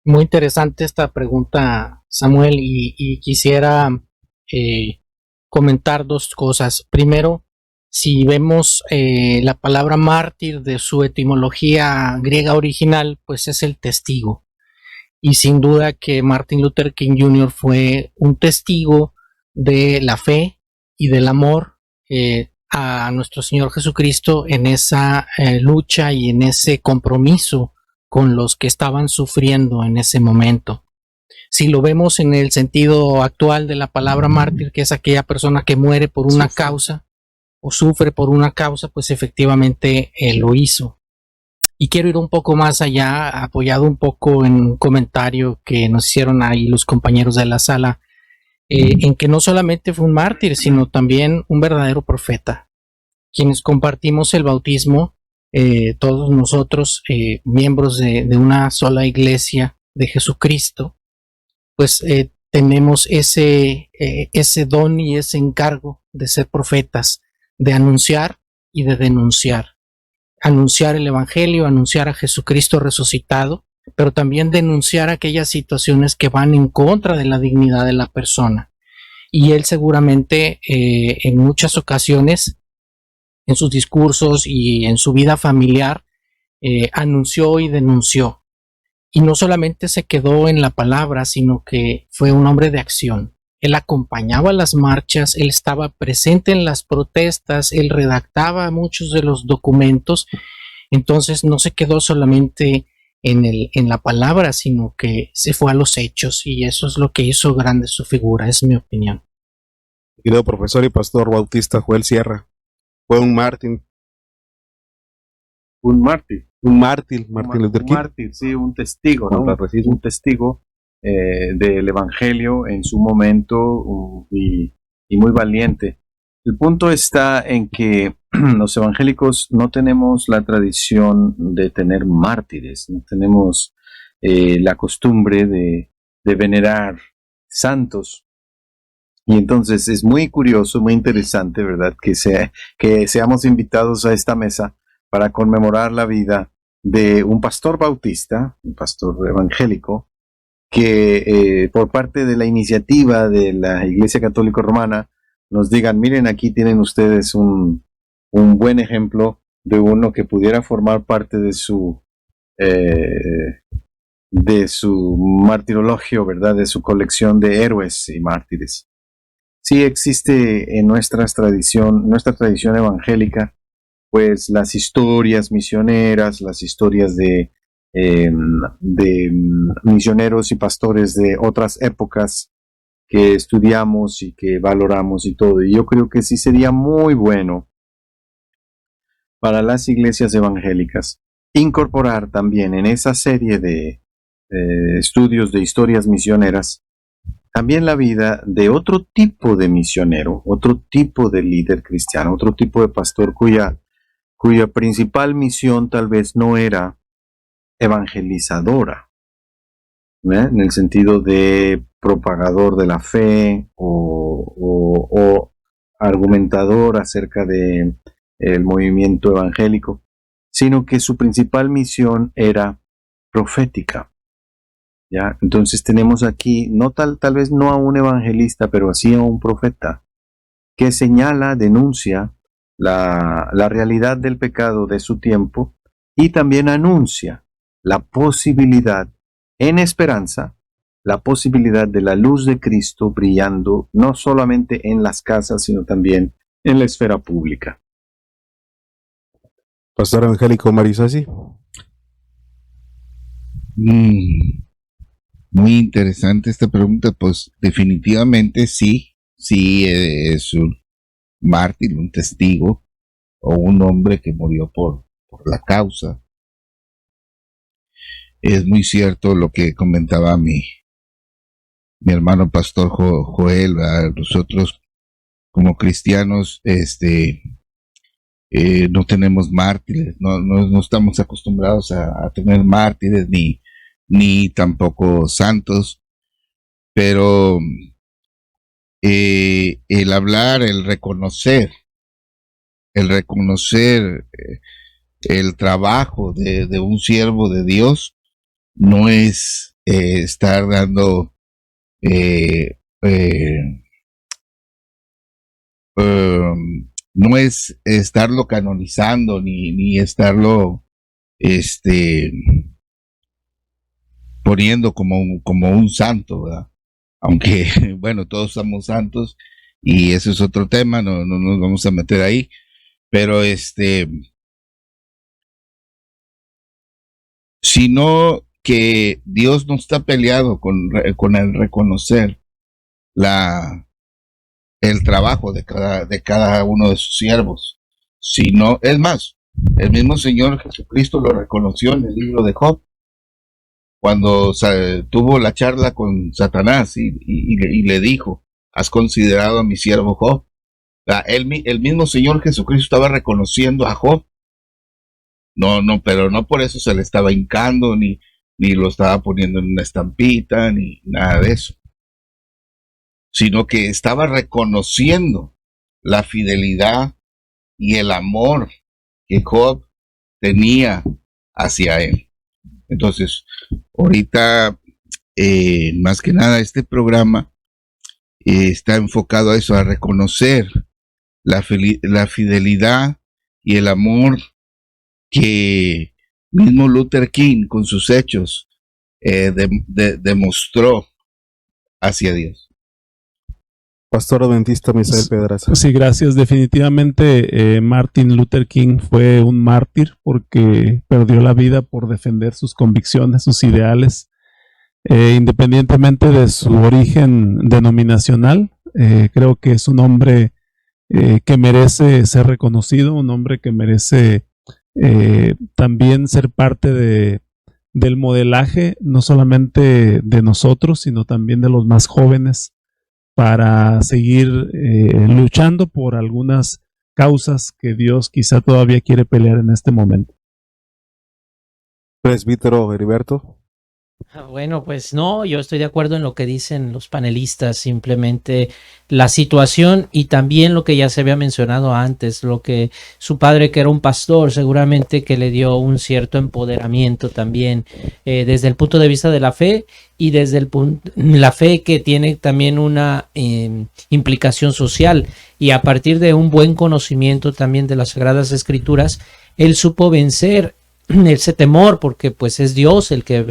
Muy interesante esta pregunta, Samuel, y quisiera comentar dos cosas. Primero, si vemos la palabra mártir de su etimología griega original, pues es el testigo. Y sin duda que Martin Luther King Jr. fue un testigo de la fe y del amor a nuestro Señor Jesucristo en esa lucha y en ese compromiso con los que estaban sufriendo en ese momento. Si lo vemos en el sentido actual de la palabra mártir, que es aquella persona que muere por una causa o sufre por una causa, pues efectivamente lo hizo. Y quiero ir un poco más allá, apoyado un poco en un comentario que nos hicieron ahí los compañeros de la sala, en que no solamente fue un mártir, sino también un verdadero profeta. Quienes compartimos el bautismo, todos nosotros, miembros de una sola iglesia de Jesucristo, pues tenemos ese don y ese encargo de ser profetas, de anunciar y de denunciar. Anunciar el Evangelio, anunciar a Jesucristo resucitado, pero también denunciar aquellas situaciones que van en contra de la dignidad de la persona. Y él seguramente en muchas ocasiones, en sus discursos y en su vida familiar, anunció y denunció. Y no solamente se quedó en la palabra, sino que fue un hombre de acción. Él acompañaba las marchas, él estaba presente en las protestas, él redactaba muchos de los documentos. Entonces no se quedó solamente en la palabra, sino que se fue a los hechos, y eso es lo que hizo grande su figura, es mi opinión. Querido profesor y pastor bautista Joel Sierra, fue un mártir. Un mártir. Un mártir, Martin Luther King. Un mártir, sí, un testigo, ¿no? Un testigo del Evangelio en su momento y muy valiente. El punto está en que los evangélicos no tenemos la tradición de tener mártires, no tenemos la costumbre de venerar santos. Y entonces es muy curioso, muy interesante, ¿verdad? Que seamos invitados a esta mesa para conmemorar la vida de un pastor bautista, un pastor evangélico, que por parte de la iniciativa de la Iglesia Católica Romana nos digan, miren, aquí tienen ustedes un buen ejemplo de uno que pudiera formar parte de su martirologio, ¿verdad? De su colección de héroes y mártires. Sí existe en nuestra tradición evangélica, pues las historias misioneras, las historias de misioneros y pastores de otras épocas que estudiamos y que valoramos y todo. Y yo creo que sí sería muy bueno para las iglesias evangélicas incorporar también en esa serie de estudios de historias misioneras también la vida de otro tipo de misionero, otro tipo de líder cristiano, otro tipo de pastor cuya principal misión tal vez no era evangelizadora, en el sentido de propagador de la fe o argumentador acerca de el movimiento evangélico, sino que su principal misión era profética. ¿Ya? Entonces tenemos aquí, no tal vez no a un evangelista, pero sí a un profeta, que señala, denuncia la realidad del pecado de su tiempo y también anuncia la posibilidad, en esperanza, la posibilidad de la luz de Cristo brillando no solamente en las casas, sino también en la esfera pública. Pastor Angélico Marisasi. Muy interesante esta pregunta. Pues definitivamente sí es un mártir, un testigo o un hombre que murió por la causa. Es muy cierto lo que comentaba mi hermano pastor Joel. Nosotros como cristianos no tenemos mártires, no estamos acostumbrados a tener mártires ni tampoco santos, pero el hablar, el reconocer el trabajo de un siervo de Dios no es estar dando no es estarlo canonizando ni estarlo poniendo como un santo, ¿verdad? Aunque bueno, todos somos santos y eso es otro tema, no nos vamos a meter ahí, pero sino que Dios no está peleado con el reconocer el trabajo de cada uno de sus siervos, sino, es más, el mismo Señor Jesucristo lo reconoció en el libro de Job, cuando tuvo la charla con Satanás y le dijo, ¿has considerado a mi siervo Job? El mismo Señor Jesucristo estaba reconociendo a Job. Pero no por eso se le estaba hincando, ni lo estaba poniendo en una estampita, ni nada de eso. Sino que estaba reconociendo la fidelidad y el amor que Job tenía hacia él. Entonces, ahorita, más que nada, este programa está enfocado a eso, a reconocer la fidelidad y el amor que mismo Luther King con sus hechos demostró hacia Dios. Pastor Adventista Misael Pedraza. Sí, gracias. Definitivamente Martin Luther King fue un mártir porque perdió la vida por defender sus convicciones, sus ideales, independientemente de su origen denominacional. Creo que es un hombre que merece ser reconocido, un hombre que merece también ser parte del modelaje, no solamente de nosotros, sino también de los más jóvenes, para seguir luchando por algunas causas que Dios quizá todavía quiere pelear en este momento. Presbítero Heriberto. Bueno, pues no, yo estoy de acuerdo en lo que dicen los panelistas, simplemente la situación y también lo que ya se había mencionado antes, lo que su padre, que era un pastor, seguramente que le dio un cierto empoderamiento también desde el punto de vista de la fe y desde la fe que tiene también una implicación social, y a partir de un buen conocimiento también de las Sagradas Escrituras, él supo vencer ese temor, porque pues es Dios el que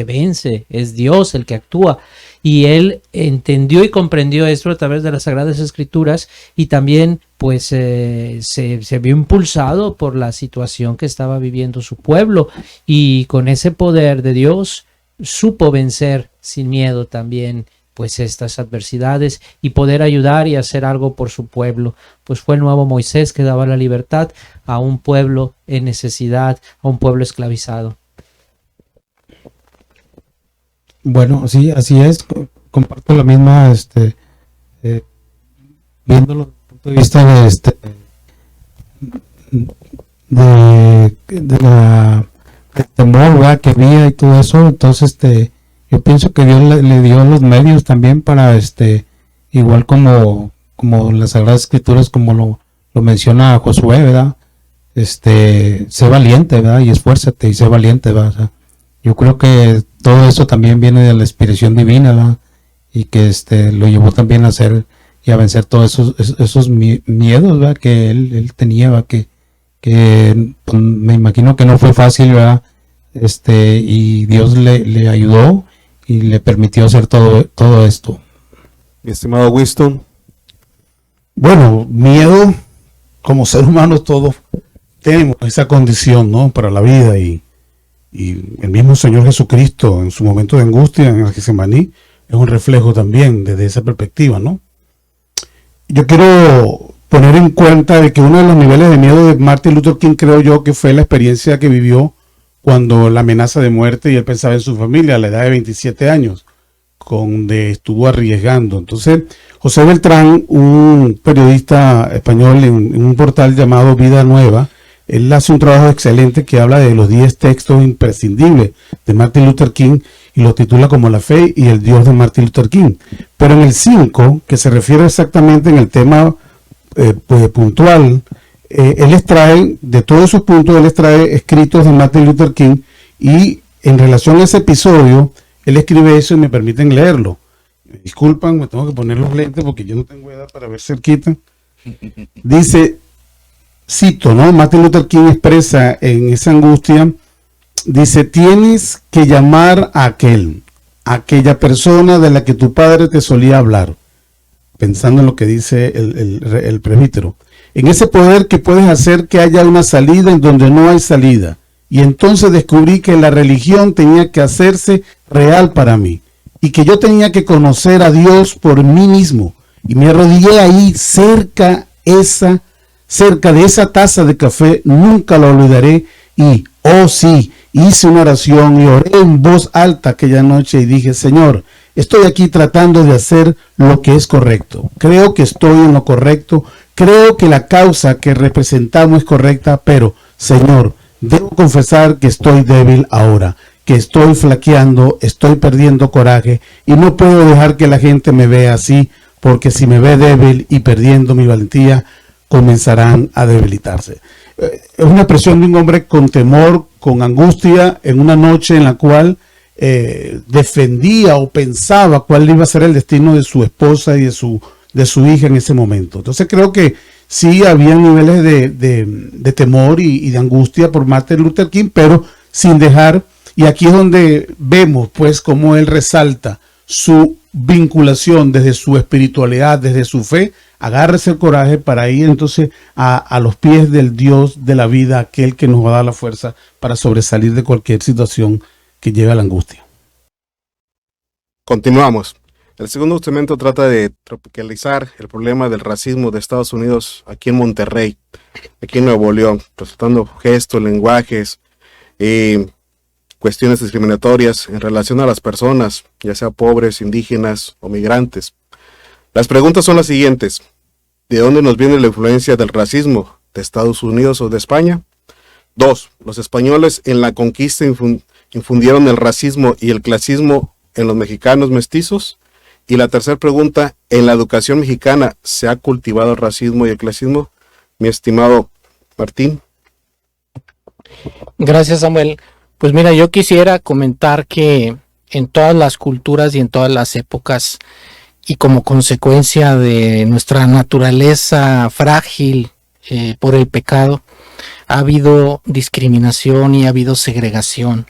vence, es Dios el que actúa, y él entendió y comprendió esto a través de las Sagradas Escrituras, y también pues se vio impulsado por la situación que estaba viviendo su pueblo, y con ese poder de Dios supo vencer sin miedo también pues estas adversidades y poder ayudar y hacer algo por su pueblo. Pues fue el nuevo Moisés que daba la libertad a un pueblo en necesidad, a un pueblo esclavizado. Bueno, sí, así es. Comparto la misma, viéndolo desde el punto de vista del temor, ¿verdad?, que había y todo eso. Entonces, yo pienso que Dios le dio los medios también para, igual como las Sagradas Escrituras, como lo menciona Josué, ¿verdad? Sé valiente, ¿verdad? Y esfuérzate y sé valiente, ¿verdad? O sea, yo creo que todo eso también viene de la inspiración divina, ¿verdad? Y que lo llevó también a hacer y a vencer todos esos miedos, ¿verdad?, que él tenía, ¿verdad? Que pues, me imagino que no fue fácil, ¿verdad? Y Dios le ayudó y le permitió hacer todo esto. Mi estimado Winston. Bueno, miedo, como ser humano todos tenemos esa condición, ¿no?, para la vida, y el mismo Señor Jesucristo en su momento de angustia en el Getsemaní es un reflejo también desde esa perspectiva, ¿no? Yo quiero poner en cuenta de que uno de los niveles de miedo de Martin Luther King, creo yo, que fue la experiencia que vivió cuando la amenaza de muerte, y él pensaba en su familia a la edad de 27 años. donde estuvo arriesgando. Entonces, José Beltrán, un periodista español en un portal llamado Vida Nueva, él hace un trabajo excelente que habla de los 10 textos imprescindibles de Martin Luther King y lo titula como La fe y el Dios de Martin Luther King. Pero en el 5, que se refiere exactamente en el tema pues, puntual, él extrae, de todos esos puntos, él extrae escritos de Martin Luther King y en relación a ese episodio, él escribe eso y me permiten leerlo. Me disculpan, me tengo que poner los lentes porque yo no tengo edad para ver cerquita. Dice, cito, ¿no? Martin Luther King expresa en esa angustia, dice, tienes que llamar a aquella persona de la que tu padre te solía hablar, pensando en lo que dice el presbítero, en ese poder que puedes hacer que haya una salida en donde no hay salida. Y entonces descubrí que la religión tenía que hacerse real para mí y que yo tenía que conocer a Dios por mí mismo. Y me arrodillé ahí cerca de esa taza de café, nunca lo olvidaré. Y, oh sí, hice una oración y oré en voz alta aquella noche y dije, Señor, estoy aquí tratando de hacer lo que es correcto. Creo que estoy en lo correcto. Creo que la causa que representamos es correcta, pero, Señor, debo confesar que estoy débil ahora, que estoy flaqueando, estoy perdiendo coraje y no puedo dejar que la gente me vea así, porque si me ve débil y perdiendo mi valentía, comenzarán a debilitarse. Es una expresión de un hombre con temor, con angustia, en una noche en la cual defendía o pensaba cuál iba a ser el destino de su esposa y de su hija en ese momento. Entonces creo que sí había niveles de temor y de angustia por Martin Luther King, pero sin dejar, y aquí es donde vemos pues cómo él resalta su vinculación desde su espiritualidad, desde su fe, agárrese el coraje para ir entonces a los pies del Dios de la vida, aquel que nos va a dar la fuerza para sobresalir de cualquier situación que lleve a la angustia. Continuamos. El segundo segmento trata de tropicalizar el problema del racismo de Estados Unidos aquí en Monterrey, aquí en Nuevo León, presentando gestos, lenguajes y cuestiones discriminatorias en relación a las personas, ya sea pobres, indígenas o migrantes. Las preguntas son las siguientes. ¿De dónde nos viene la influencia del racismo? ¿De Estados Unidos o de España? 2. ¿Los españoles en la conquista infundieron el racismo y el clasismo en los mexicanos mestizos? Y la tercera pregunta, ¿en la educación mexicana se ha cultivado el racismo y el clasismo? Mi estimado Martín. Gracias, Samuel. Pues mira, yo quisiera comentar que en todas las culturas y en todas las épocas, y como consecuencia de nuestra naturaleza frágil por el pecado, ha habido discriminación y ha habido segregación.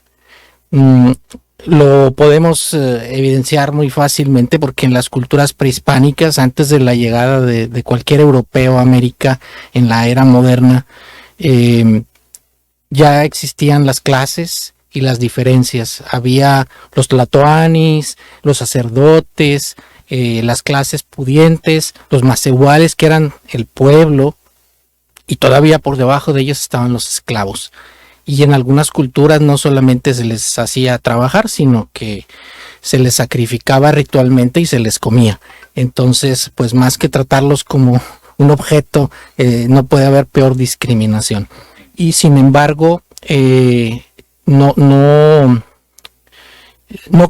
Lo podemos evidenciar muy fácilmente porque en las culturas prehispánicas, antes de la llegada de cualquier europeo a América en la era moderna, ya existían las clases y las diferencias. Había los tlatoanis, los sacerdotes, las clases pudientes, los macehuales, que eran el pueblo, y todavía por debajo de ellos estaban los esclavos. Y en algunas culturas no solamente se les hacía trabajar, sino que se les sacrificaba ritualmente y se les comía. Entonces, pues más que tratarlos como un objeto, no puede haber peor discriminación. Y sin embargo, no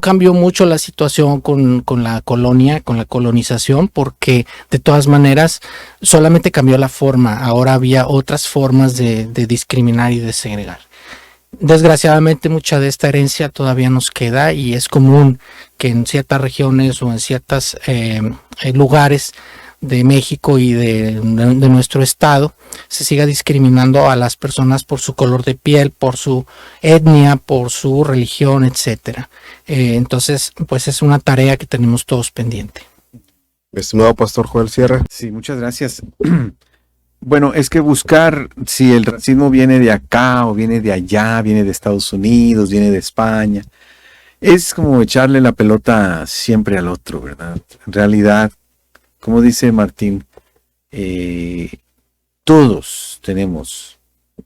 cambió mucho la situación con la colonia, con la colonización, porque de todas maneras solamente cambió la forma. Ahora había otras formas de discriminar y de segregar. Desgraciadamente mucha de esta herencia todavía nos queda y es común que en ciertas regiones o en ciertos lugares de México y de nuestro estado se siga discriminando a las personas por su color de piel, por su etnia, por su religión, etcétera. Entonces, pues es una tarea que tenemos todos pendiente. Estimado Pastor Joel Sierra. Sí, muchas gracias. Bueno, es que buscar si el racismo viene de acá o viene de allá, viene de Estados Unidos, viene de España, es como echarle la pelota siempre al otro, ¿verdad? En realidad, como dice Martín, todos tenemos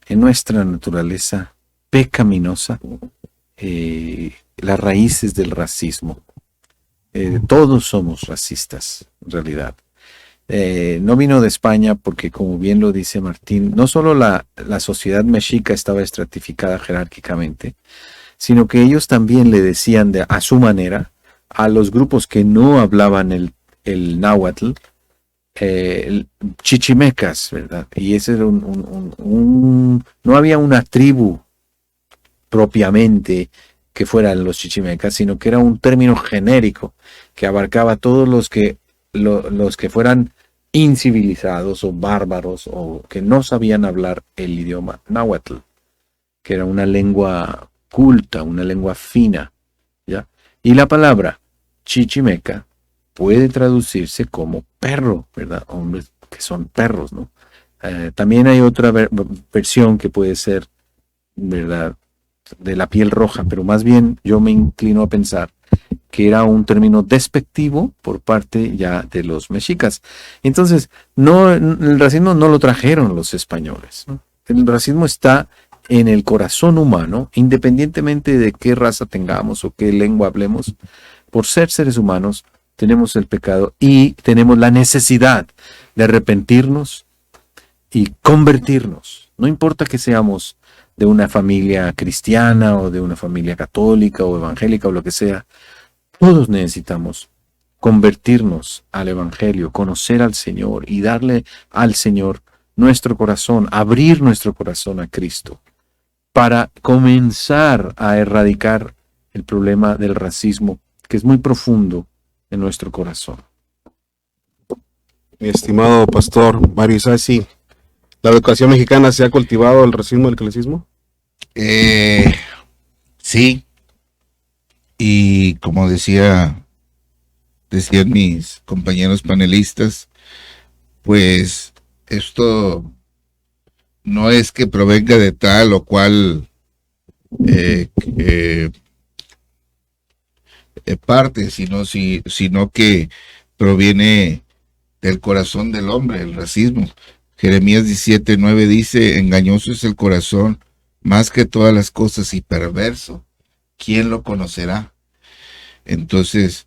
en nuestra naturaleza pecaminosa las raíces del racismo. Todos somos racistas, en realidad. No vino de España porque, como bien lo dice Martín, no solo la sociedad mexica estaba estratificada jerárquicamente, sino que ellos también le decían a su manera a los grupos que no hablaban el náhuatl, chichimecas, ¿verdad? Y ese era no había una tribu propiamente que fueran los chichimecas, sino que era un término genérico que abarcaba a todos los que fueran incivilizados o bárbaros o que no sabían hablar el idioma náhuatl, que era una lengua culta, una lengua fina, ¿ya? Y la palabra chichimeca puede traducirse como perro, ¿verdad? Hombres que son perros, ¿no? También hay otra versión que puede ser, ¿verdad?, de la piel roja, pero más bien yo me inclino a pensar que era un término despectivo por parte ya de los mexicas. Entonces, el racismo no lo trajeron los españoles, ¿no? El racismo está en el corazón humano, independientemente de qué raza tengamos o qué lengua hablemos. Por ser seres humanos, tenemos el pecado y tenemos la necesidad de arrepentirnos y convertirnos. No importa que seamos de una familia cristiana o de una familia católica o evangélica o lo que sea, todos necesitamos convertirnos al Evangelio, conocer al Señor y darle al Señor nuestro corazón, abrir nuestro corazón a Cristo, para comenzar a erradicar el problema del racismo, que es muy profundo en nuestro corazón. Mi estimado pastor Mario Isasi, ¿la educación mexicana se ha cultivado el racismo y el clasismo? Sí, y como decían mis compañeros panelistas, pues esto no es que provenga de tal o cual parte, sino que proviene del corazón del hombre, el racismo. Jeremías 17:9 dice: engañoso es el corazón más que todas las cosas y perverso, ¿quién lo conocerá? Entonces,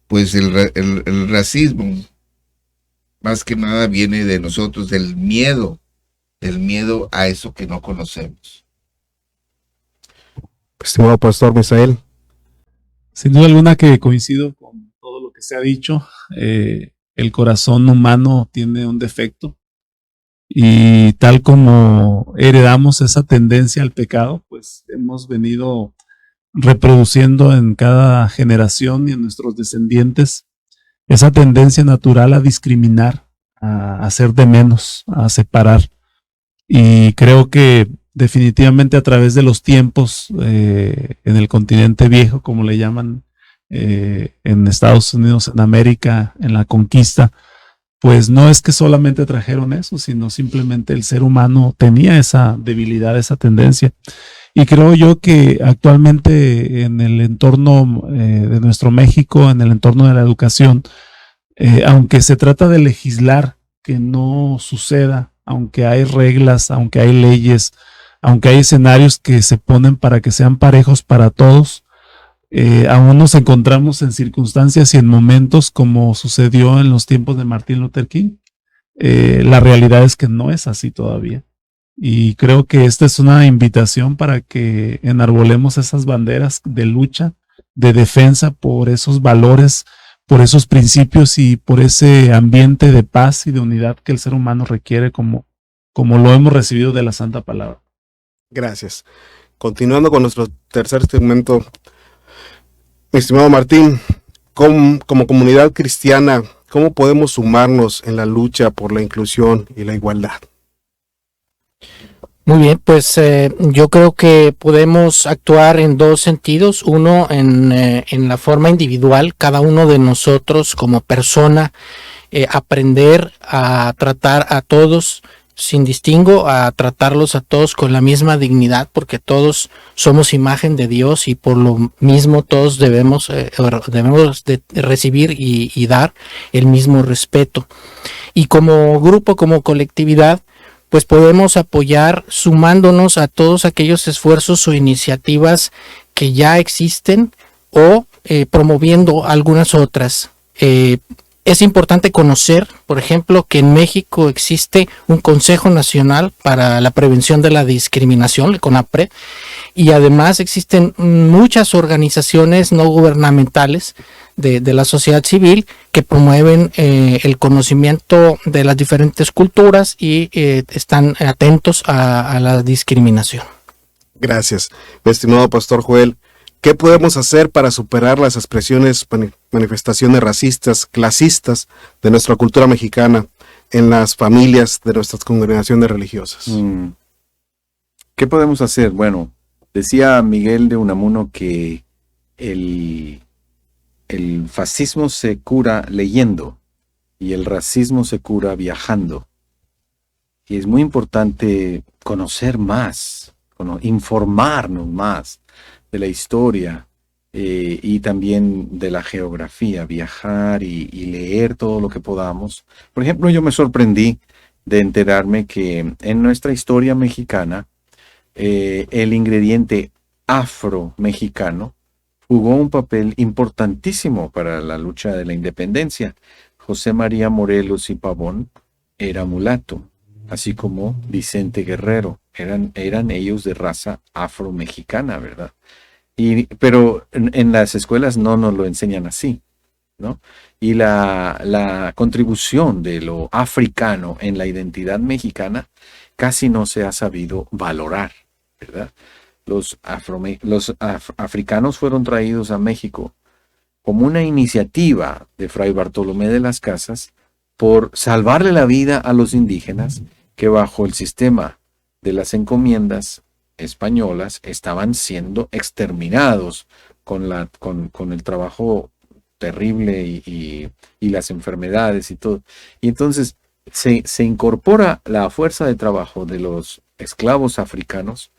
pues el racismo más que nada viene de nosotros, del miedo a eso que no conocemos. Estimado pastor Misael. Sin duda alguna que coincido con todo lo que se ha dicho. El corazón humano tiene un defecto y tal como heredamos esa tendencia al pecado, pues hemos venido reproduciendo en cada generación y en nuestros descendientes esa tendencia natural a discriminar, a hacer de menos, a separar. Y creo que definitivamente a través de los tiempos en el continente viejo, como le llaman, en Estados Unidos, en América, en la conquista, pues no es que solamente trajeron eso, sino simplemente el ser humano tenía esa debilidad, esa tendencia. Y creo yo que actualmente en el entorno de nuestro México, en el entorno de la educación, aunque se trata de legislar que no suceda, aunque hay reglas, aunque hay leyes, aunque hay escenarios que se ponen para que sean parejos para todos, aún nos encontramos en circunstancias y en momentos como sucedió en los tiempos de Martin Luther King. La realidad es que no es así todavía. Y creo que esta es una invitación para que enarbolemos esas banderas de lucha, de defensa por esos valores, por esos principios y por ese ambiente de paz y de unidad que el ser humano requiere como lo hemos recibido de la Santa Palabra. Gracias. Continuando con nuestro tercer segmento, mi estimado Martín, como comunidad cristiana, ¿cómo podemos sumarnos en la lucha por la inclusión y la igualdad? Muy bien, pues yo creo que podemos actuar en dos sentidos. Uno, en la forma individual, cada uno de nosotros como persona, aprender a tratar a todos sin distingo, a tratarlos a todos con la misma dignidad, porque todos somos imagen de Dios y por lo mismo todos debemos de recibir y dar el mismo respeto. Y como grupo, como colectividad, pues podemos apoyar sumándonos a todos aquellos esfuerzos o iniciativas que ya existen o promoviendo algunas otras. Es importante conocer, por ejemplo, que en México existe un Consejo Nacional para la Prevención de la Discriminación, el CONAPRED, y además existen muchas organizaciones no gubernamentales de la sociedad civil que promueven el conocimiento de las diferentes culturas y están atentos a la discriminación. Gracias, mi estimado Pastor Joel. ¿Qué podemos hacer para superar las expresiones, manifestaciones racistas, clasistas de nuestra cultura mexicana en las familias de nuestras congregaciones religiosas? ¿Qué podemos hacer? Bueno, decía Miguel de Unamuno que el fascismo se cura leyendo y el racismo se cura viajando. Y es muy importante conocer más, informarnos más de la historia y también de la geografía, viajar y leer todo lo que podamos. Por ejemplo, yo me sorprendí de enterarme que en nuestra historia mexicana el ingrediente afro-mexicano jugó un papel importantísimo para la lucha de la independencia. José María Morelos y Pavón era mulato, así como Vicente Guerrero. Eran ellos de raza afro-mexicana, ¿verdad? Pero en las escuelas no nos lo enseñan así, ¿no? Y la contribución de lo africano en la identidad mexicana casi no se ha sabido valorar, ¿verdad? Los africanos fueron traídos a México como una iniciativa de Fray Bartolomé de las Casas por salvarle la vida a los indígenas que bajo el sistema de las encomiendas españolas estaban siendo exterminados con el trabajo terrible y las enfermedades y todo. Y entonces se incorpora la fuerza de trabajo de los esclavos africanos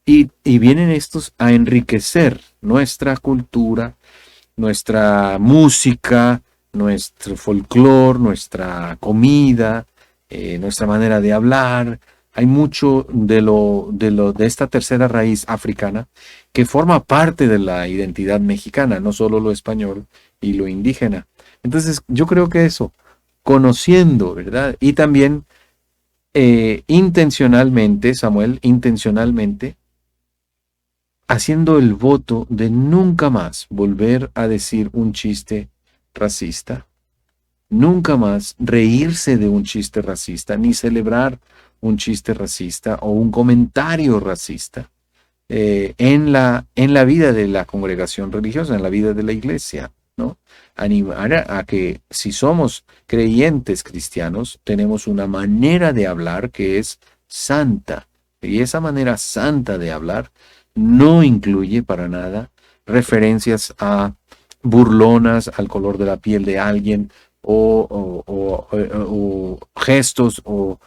y vienen estos a enriquecer nuestra cultura, nuestra música, nuestro folclore, nuestra comida, nuestra manera de hablar. Hay mucho de esta tercera raíz africana que forma parte de la identidad mexicana, no solo lo español y lo indígena. Entonces, yo creo que eso, conociendo, ¿verdad? Y también intencionalmente, Samuel, haciendo el voto de nunca más volver a decir un chiste racista, nunca más reírse de un chiste racista, ni celebrar un chiste racista o un comentario racista en la vida de la congregación religiosa, en la vida de la iglesia, ¿no? Animar a que si somos creyentes cristianos, tenemos una manera de hablar que es santa, y esa manera santa de hablar no incluye para nada referencias a burlonas al color de la piel de alguien o gestos o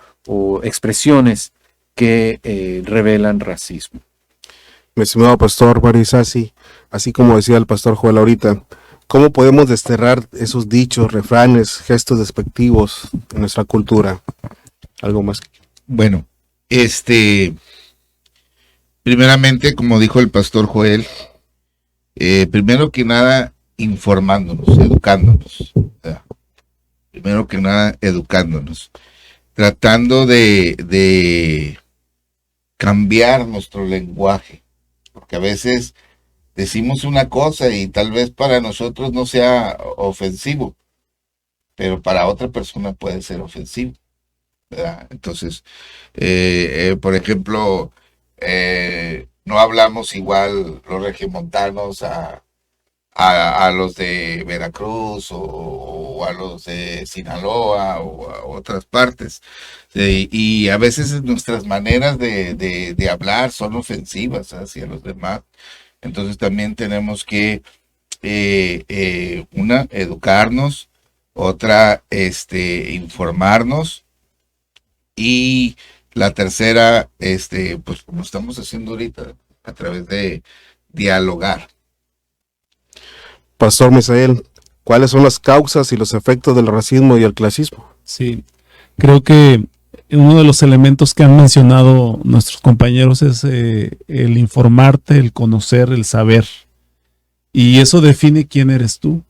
expresiones que revelan racismo. Mi estimado pastor Mario Isasi, así como decía el pastor Joel ahorita, ¿cómo podemos desterrar esos dichos, refranes, gestos despectivos en nuestra cultura? ¿Algo más? Bueno, primeramente, como dijo el pastor Joel, primero que nada, informándonos, educándonos. ¿Verdad? Primero que nada, educándonos. Tratando de cambiar nuestro lenguaje. Porque a veces decimos una cosa y tal vez para nosotros no sea ofensivo, pero para otra persona puede ser ofensivo, ¿verdad? Entonces, por ejemplo, no hablamos igual los regiomontanos a los de Veracruz o a los de Sinaloa o a otras partes. Y a veces nuestras maneras de hablar son ofensivas hacia los demás. Entonces también tenemos que, una, educarnos, otra, informarnos, y la tercera, pues como estamos haciendo ahorita, a través de dialogar. Pastor Misael, ¿cuáles son las causas y los efectos del racismo y el clasismo? Sí, creo que uno de los elementos que han mencionado nuestros compañeros es el informarte, el conocer, el saber. Y eso define quién eres tú.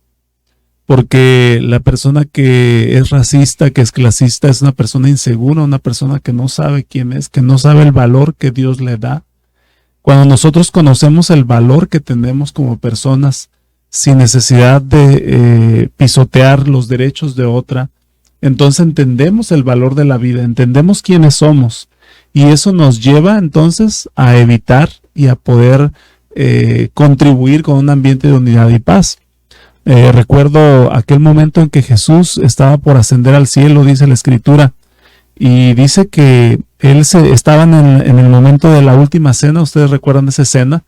Porque la persona que es racista, que es clasista, es una persona insegura, una persona que no sabe quién es, que no sabe el valor que Dios le da. Cuando nosotros conocemos el valor que tenemos como personas, sin necesidad de pisotear los derechos de otra, entonces entendemos el valor de la vida, entendemos quiénes somos, y eso nos lleva entonces a evitar y a poder contribuir con un ambiente de unidad y paz. Recuerdo aquel momento en que Jesús estaba por ascender al cielo, dice la Escritura, y dice que estaban en el momento de la última cena. Ustedes recuerdan esa escena,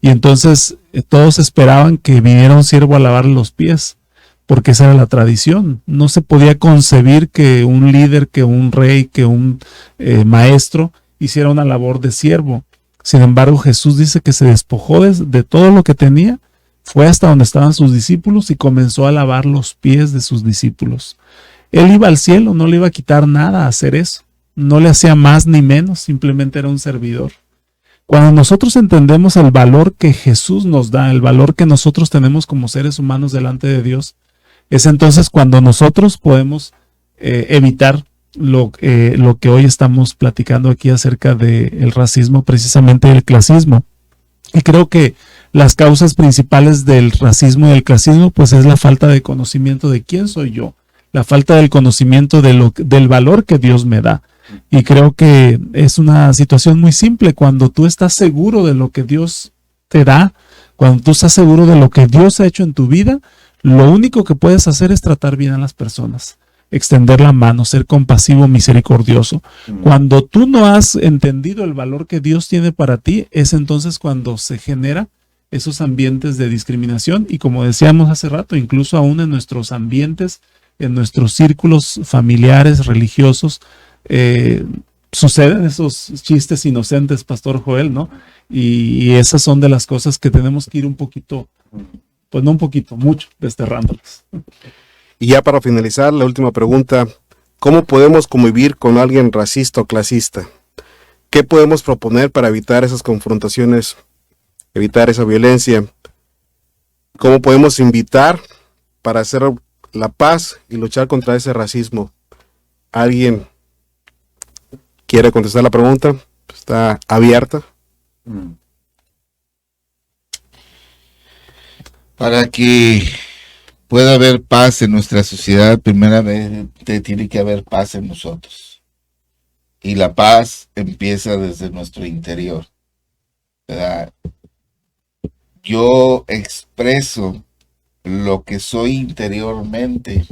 y entonces todos esperaban que viniera un siervo a lavarle los pies, porque esa era la tradición. No se podía concebir que un líder, que un rey, que un maestro hiciera una labor de siervo. Sin embargo, Jesús dice que se despojó de todo lo que tenía, fue hasta donde estaban sus discípulos y comenzó a lavar los pies de sus discípulos. Él iba al cielo, no le iba a quitar nada a hacer eso. No le hacía más ni menos, simplemente era un servidor. Cuando nosotros entendemos el valor que Jesús nos da, el valor que nosotros tenemos como seres humanos delante de Dios, es entonces cuando nosotros podemos evitar lo que hoy estamos platicando aquí acerca del racismo, precisamente el clasismo. Y creo que las causas principales del racismo y del clasismo, pues es la falta de conocimiento de quién soy yo, la falta del conocimiento del valor que Dios me da. Y creo que es una situación muy simple. Cuando tú estás seguro de lo que Dios te da, cuando tú estás seguro de lo que Dios ha hecho en tu vida, lo único que puedes hacer es tratar bien a las personas, extender la mano, ser compasivo, misericordioso. Cuando tú no has entendido el valor que Dios tiene para ti, es entonces cuando se genera esos ambientes de discriminación, y como decíamos hace rato, incluso aún en nuestros ambientes, en nuestros círculos familiares, religiosos, suceden esos chistes inocentes, Pastor Joel, ¿no? Y esas son de las cosas que tenemos que ir un poquito, pues no un poquito, mucho, desterrándolas. Y ya para finalizar, la última pregunta: ¿cómo podemos convivir con alguien racista o clasista? ¿Qué podemos proponer para evitar esas confrontaciones, evitar esa violencia? ¿Cómo podemos invitar para hacer la paz y luchar contra ese racismo? ¿Alguien quiere contestar la pregunta? Está abierta. Para que pueda haber paz en nuestra sociedad, primeramente tiene que haber paz en nosotros. Y la paz empieza desde nuestro interior, ¿verdad? Yo expreso lo que soy interiormente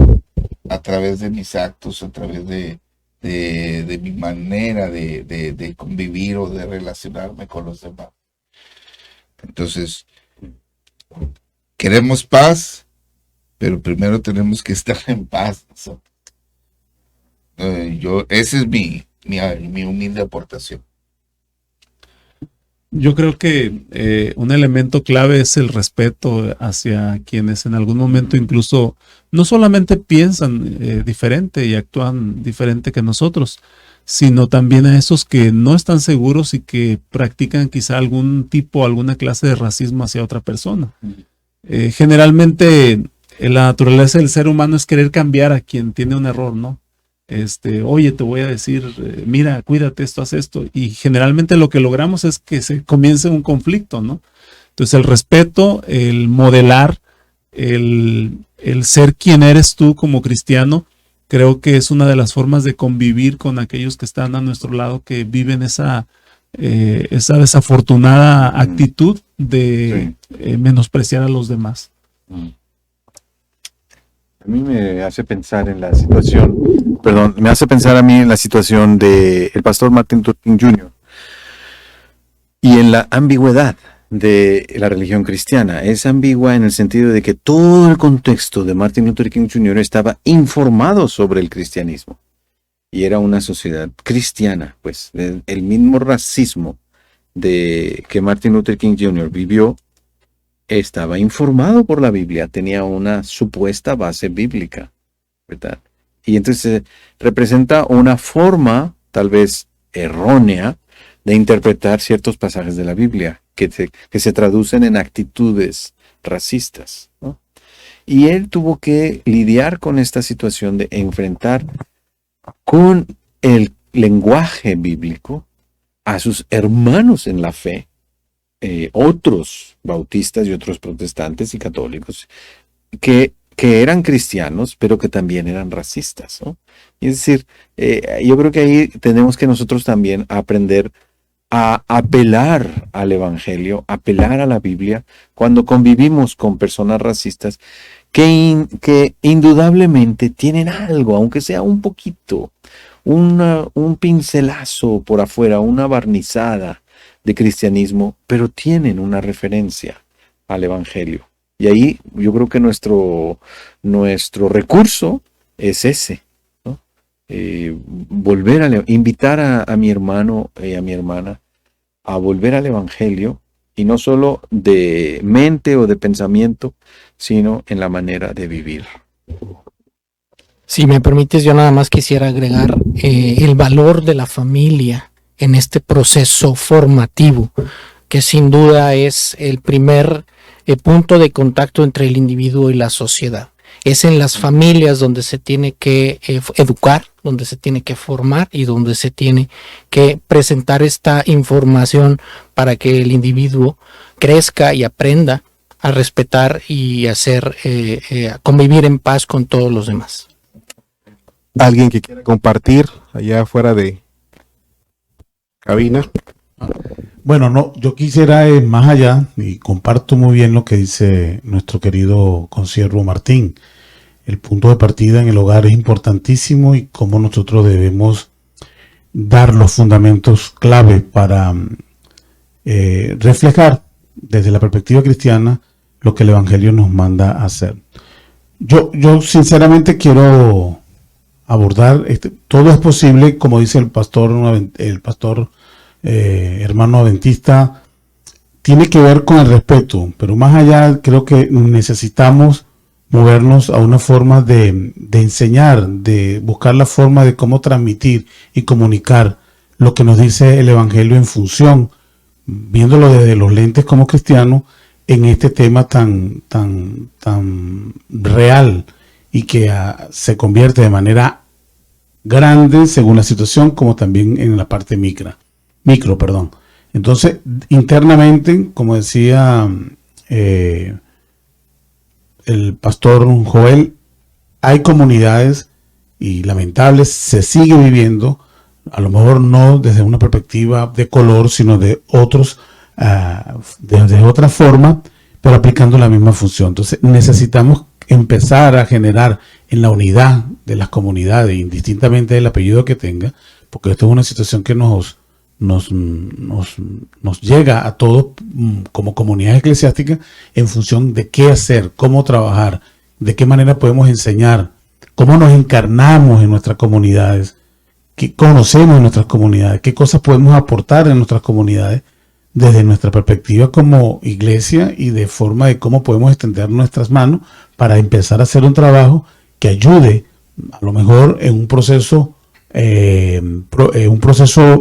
a través de mis actos, a través de mi manera de convivir o de relacionarme con los demás. Entonces, queremos paz, pero primero tenemos que estar en paz nosotros. Esa es mi humilde aportación. Yo creo que un elemento clave es el respeto hacia quienes en algún momento incluso no solamente piensan diferente y actúan diferente que nosotros, sino también a esos que no están seguros y que practican quizá alguna clase de racismo hacia otra persona. Generalmente la naturaleza del ser humano es querer cambiar a quien tiene un error, ¿no? Oye, te voy a decir, mira, cuídate, esto, haz esto. Y generalmente lo que logramos es que se comience un conflicto, ¿no? Entonces el respeto, el modelar, el ser quien eres tú como cristiano, creo que es una de las formas de convivir con aquellos que están a nuestro lado, que viven esa desafortunada actitud de menospreciar a los demás. A mí me hace pensar en la situación, me hace pensar a mí en la situación del pastor Martin Luther King Jr. y en la ambigüedad de la religión cristiana. Es ambigua en el sentido de que todo el contexto de Martin Luther King Jr. estaba informado sobre el cristianismo. Y era una sociedad cristiana, pues el mismo racismo que Martin Luther King Jr. vivió estaba informado por la Biblia, tenía una supuesta base bíblica, ¿verdad? Y entonces representa una forma, tal vez errónea, de interpretar ciertos pasajes de la Biblia, que se traducen en actitudes racistas, ¿no? Y él tuvo que lidiar con esta situación de enfrentar con el lenguaje bíblico a sus hermanos en la fe, otros bautistas y otros protestantes y católicos, que eran cristianos, pero que también eran racistas, ¿no? Y es decir, yo creo que ahí tenemos que nosotros también aprender a apelar al Evangelio, apelar a la Biblia, cuando convivimos con personas racistas que indudablemente tienen algo, aunque sea un poquito, un pincelazo por afuera, una barnizada de cristianismo, pero tienen una referencia al Evangelio. Y ahí yo creo que nuestro recurso es ese, ¿no? Invitar a mi hermano y a mi hermana a volver al Evangelio, y no solo de mente o de pensamiento, sino en la manera de vivir. Si me permites, yo nada más quisiera agregar el valor de la familia en este proceso formativo, que sin duda es el primer punto de contacto entre el individuo y la sociedad. Es en las familias donde se tiene que educar, donde se tiene que formar y donde se tiene que presentar esta información para que el individuo crezca y aprenda a respetar y a convivir en paz con todos los demás. ¿Alguien que quiera compartir allá afuera de cabina? Bueno, no, yo quisiera ir más allá y comparto muy bien lo que dice nuestro querido consiervo Martín. El punto de partida en el hogar es importantísimo y cómo nosotros debemos dar los fundamentos clave para reflejar desde la perspectiva cristiana lo que el Evangelio nos manda a hacer. Yo sinceramente quiero abordar, todo es posible, como dice el pastor hermano adventista, tiene que ver con el respeto, pero más allá creo que necesitamos movernos a una forma de enseñar, de buscar la forma de cómo transmitir y comunicar lo que nos dice el Evangelio en función, viéndolo desde los lentes como cristianos, en este tema tan real y que se convierte de manera grande según la situación, como también en la parte micro. Entonces, internamente, como decía el pastor Joel, hay comunidades y lamentables, se sigue viviendo, a lo mejor no desde una perspectiva de color, sino de otros, desde otra forma, pero aplicando la misma función. Entonces necesitamos empezar a generar en la unidad de las comunidades, indistintamente del apellido que tenga, porque esto es una situación que nos llega a todos como comunidad eclesiástica en función de qué hacer, cómo trabajar, de qué manera podemos enseñar, cómo nos encarnamos en nuestras comunidades, qué conocemos en nuestras comunidades, qué cosas podemos aportar en nuestras comunidades desde nuestra perspectiva como iglesia y de forma de cómo podemos extender nuestras manos para empezar a hacer un trabajo que ayude a lo mejor en un proceso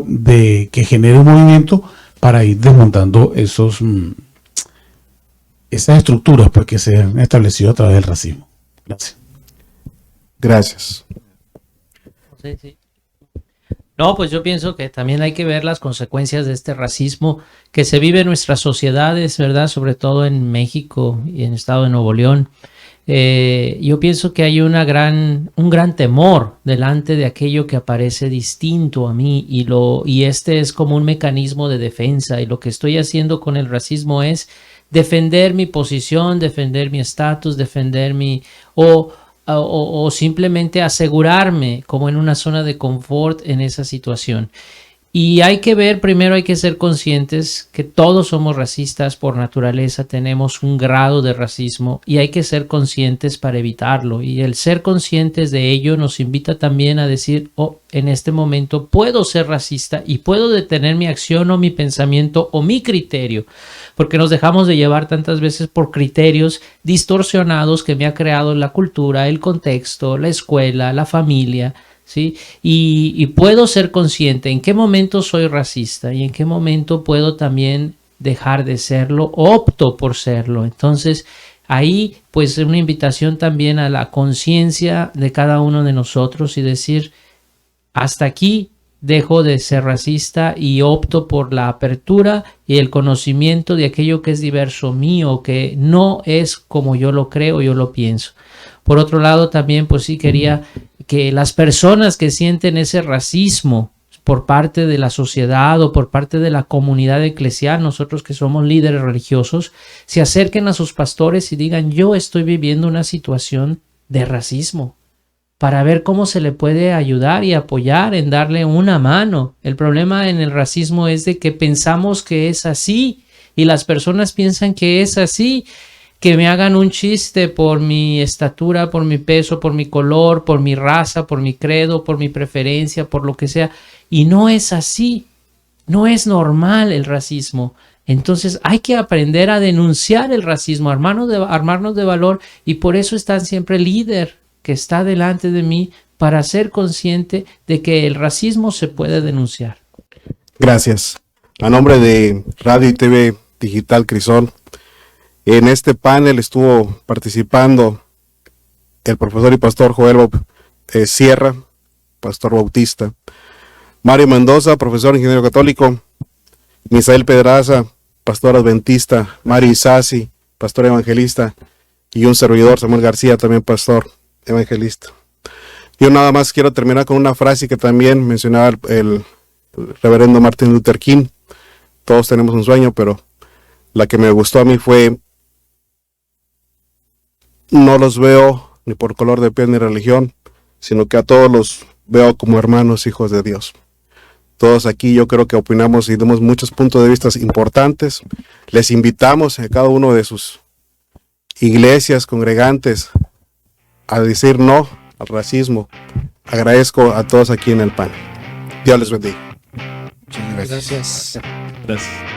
de que genere un movimiento para ir desmontando esas estructuras pues, que se han establecido a través del racismo. Gracias. Sí. No, pues yo pienso que también hay que ver las consecuencias de este racismo que se vive en nuestras sociedades, ¿verdad? Sobre todo en México y en el estado de Nuevo León. Yo pienso que hay un gran temor delante de aquello que aparece distinto a mí y este es como un mecanismo de defensa, y lo que estoy haciendo con el racismo es defender mi posición, defender mi estatus, defender o simplemente asegurarme como en una zona de confort en esa situación. Y hay que ver, primero hay que ser conscientes que todos somos racistas por naturaleza, tenemos un grado de racismo y hay que ser conscientes para evitarlo. Y el ser conscientes de ello nos invita también a decir, en este momento puedo ser racista y puedo detener mi acción o mi pensamiento o mi criterio, porque nos dejamos de llevar tantas veces por criterios distorsionados que me ha creado la cultura, el contexto, la escuela, la familia. ¿Sí? Y puedo ser consciente en qué momento soy racista y en qué momento puedo también dejar de serlo, opto por serlo. Entonces, ahí pues una invitación también a la conciencia de cada uno de nosotros y decir, hasta aquí dejo de ser racista y opto por la apertura y el conocimiento de aquello que es diverso mío, que no es como yo lo creo, yo lo pienso. Por otro lado, también pues sí quería que las personas que sienten ese racismo por parte de la sociedad o por parte de la comunidad eclesial, nosotros que somos líderes religiosos, se acerquen a sus pastores y digan, yo estoy viviendo una situación de racismo, para ver cómo se le puede ayudar y apoyar en darle una mano. El problema en el racismo es de que pensamos que es así y las personas piensan que es así, que me hagan un chiste por mi estatura, por mi peso, por mi color, por mi raza, por mi credo, por mi preferencia, por lo que sea. Y no es así, no es normal el racismo. Entonces hay que aprender a denunciar el racismo, armarnos de valor, y por eso está siempre el líder que está delante de mí para ser consciente de que el racismo se puede denunciar. Gracias. A nombre de Radio y TV Digital Crisol, en este panel estuvo participando el profesor y pastor Joel Sierra, pastor bautista, Mario Mendoza, profesor ingeniero católico, Misael Pedraza, pastor adventista, Mari Isasi, pastor evangelista, y un servidor, Samuel García, también pastor evangelista. Yo nada más quiero terminar con una frase que también mencionaba el reverendo Martin Luther King. Todos tenemos un sueño, pero la que me gustó a mí fue: no los veo ni por color de piel ni religión, sino que a todos los veo como hermanos, hijos de Dios. Todos aquí yo creo que opinamos y damos muchos puntos de vista importantes. Les invitamos a cada uno de sus iglesias, congregantes, a decir no al racismo. Agradezco a todos aquí en el panel. Dios les bendiga. Muchas gracias. Gracias.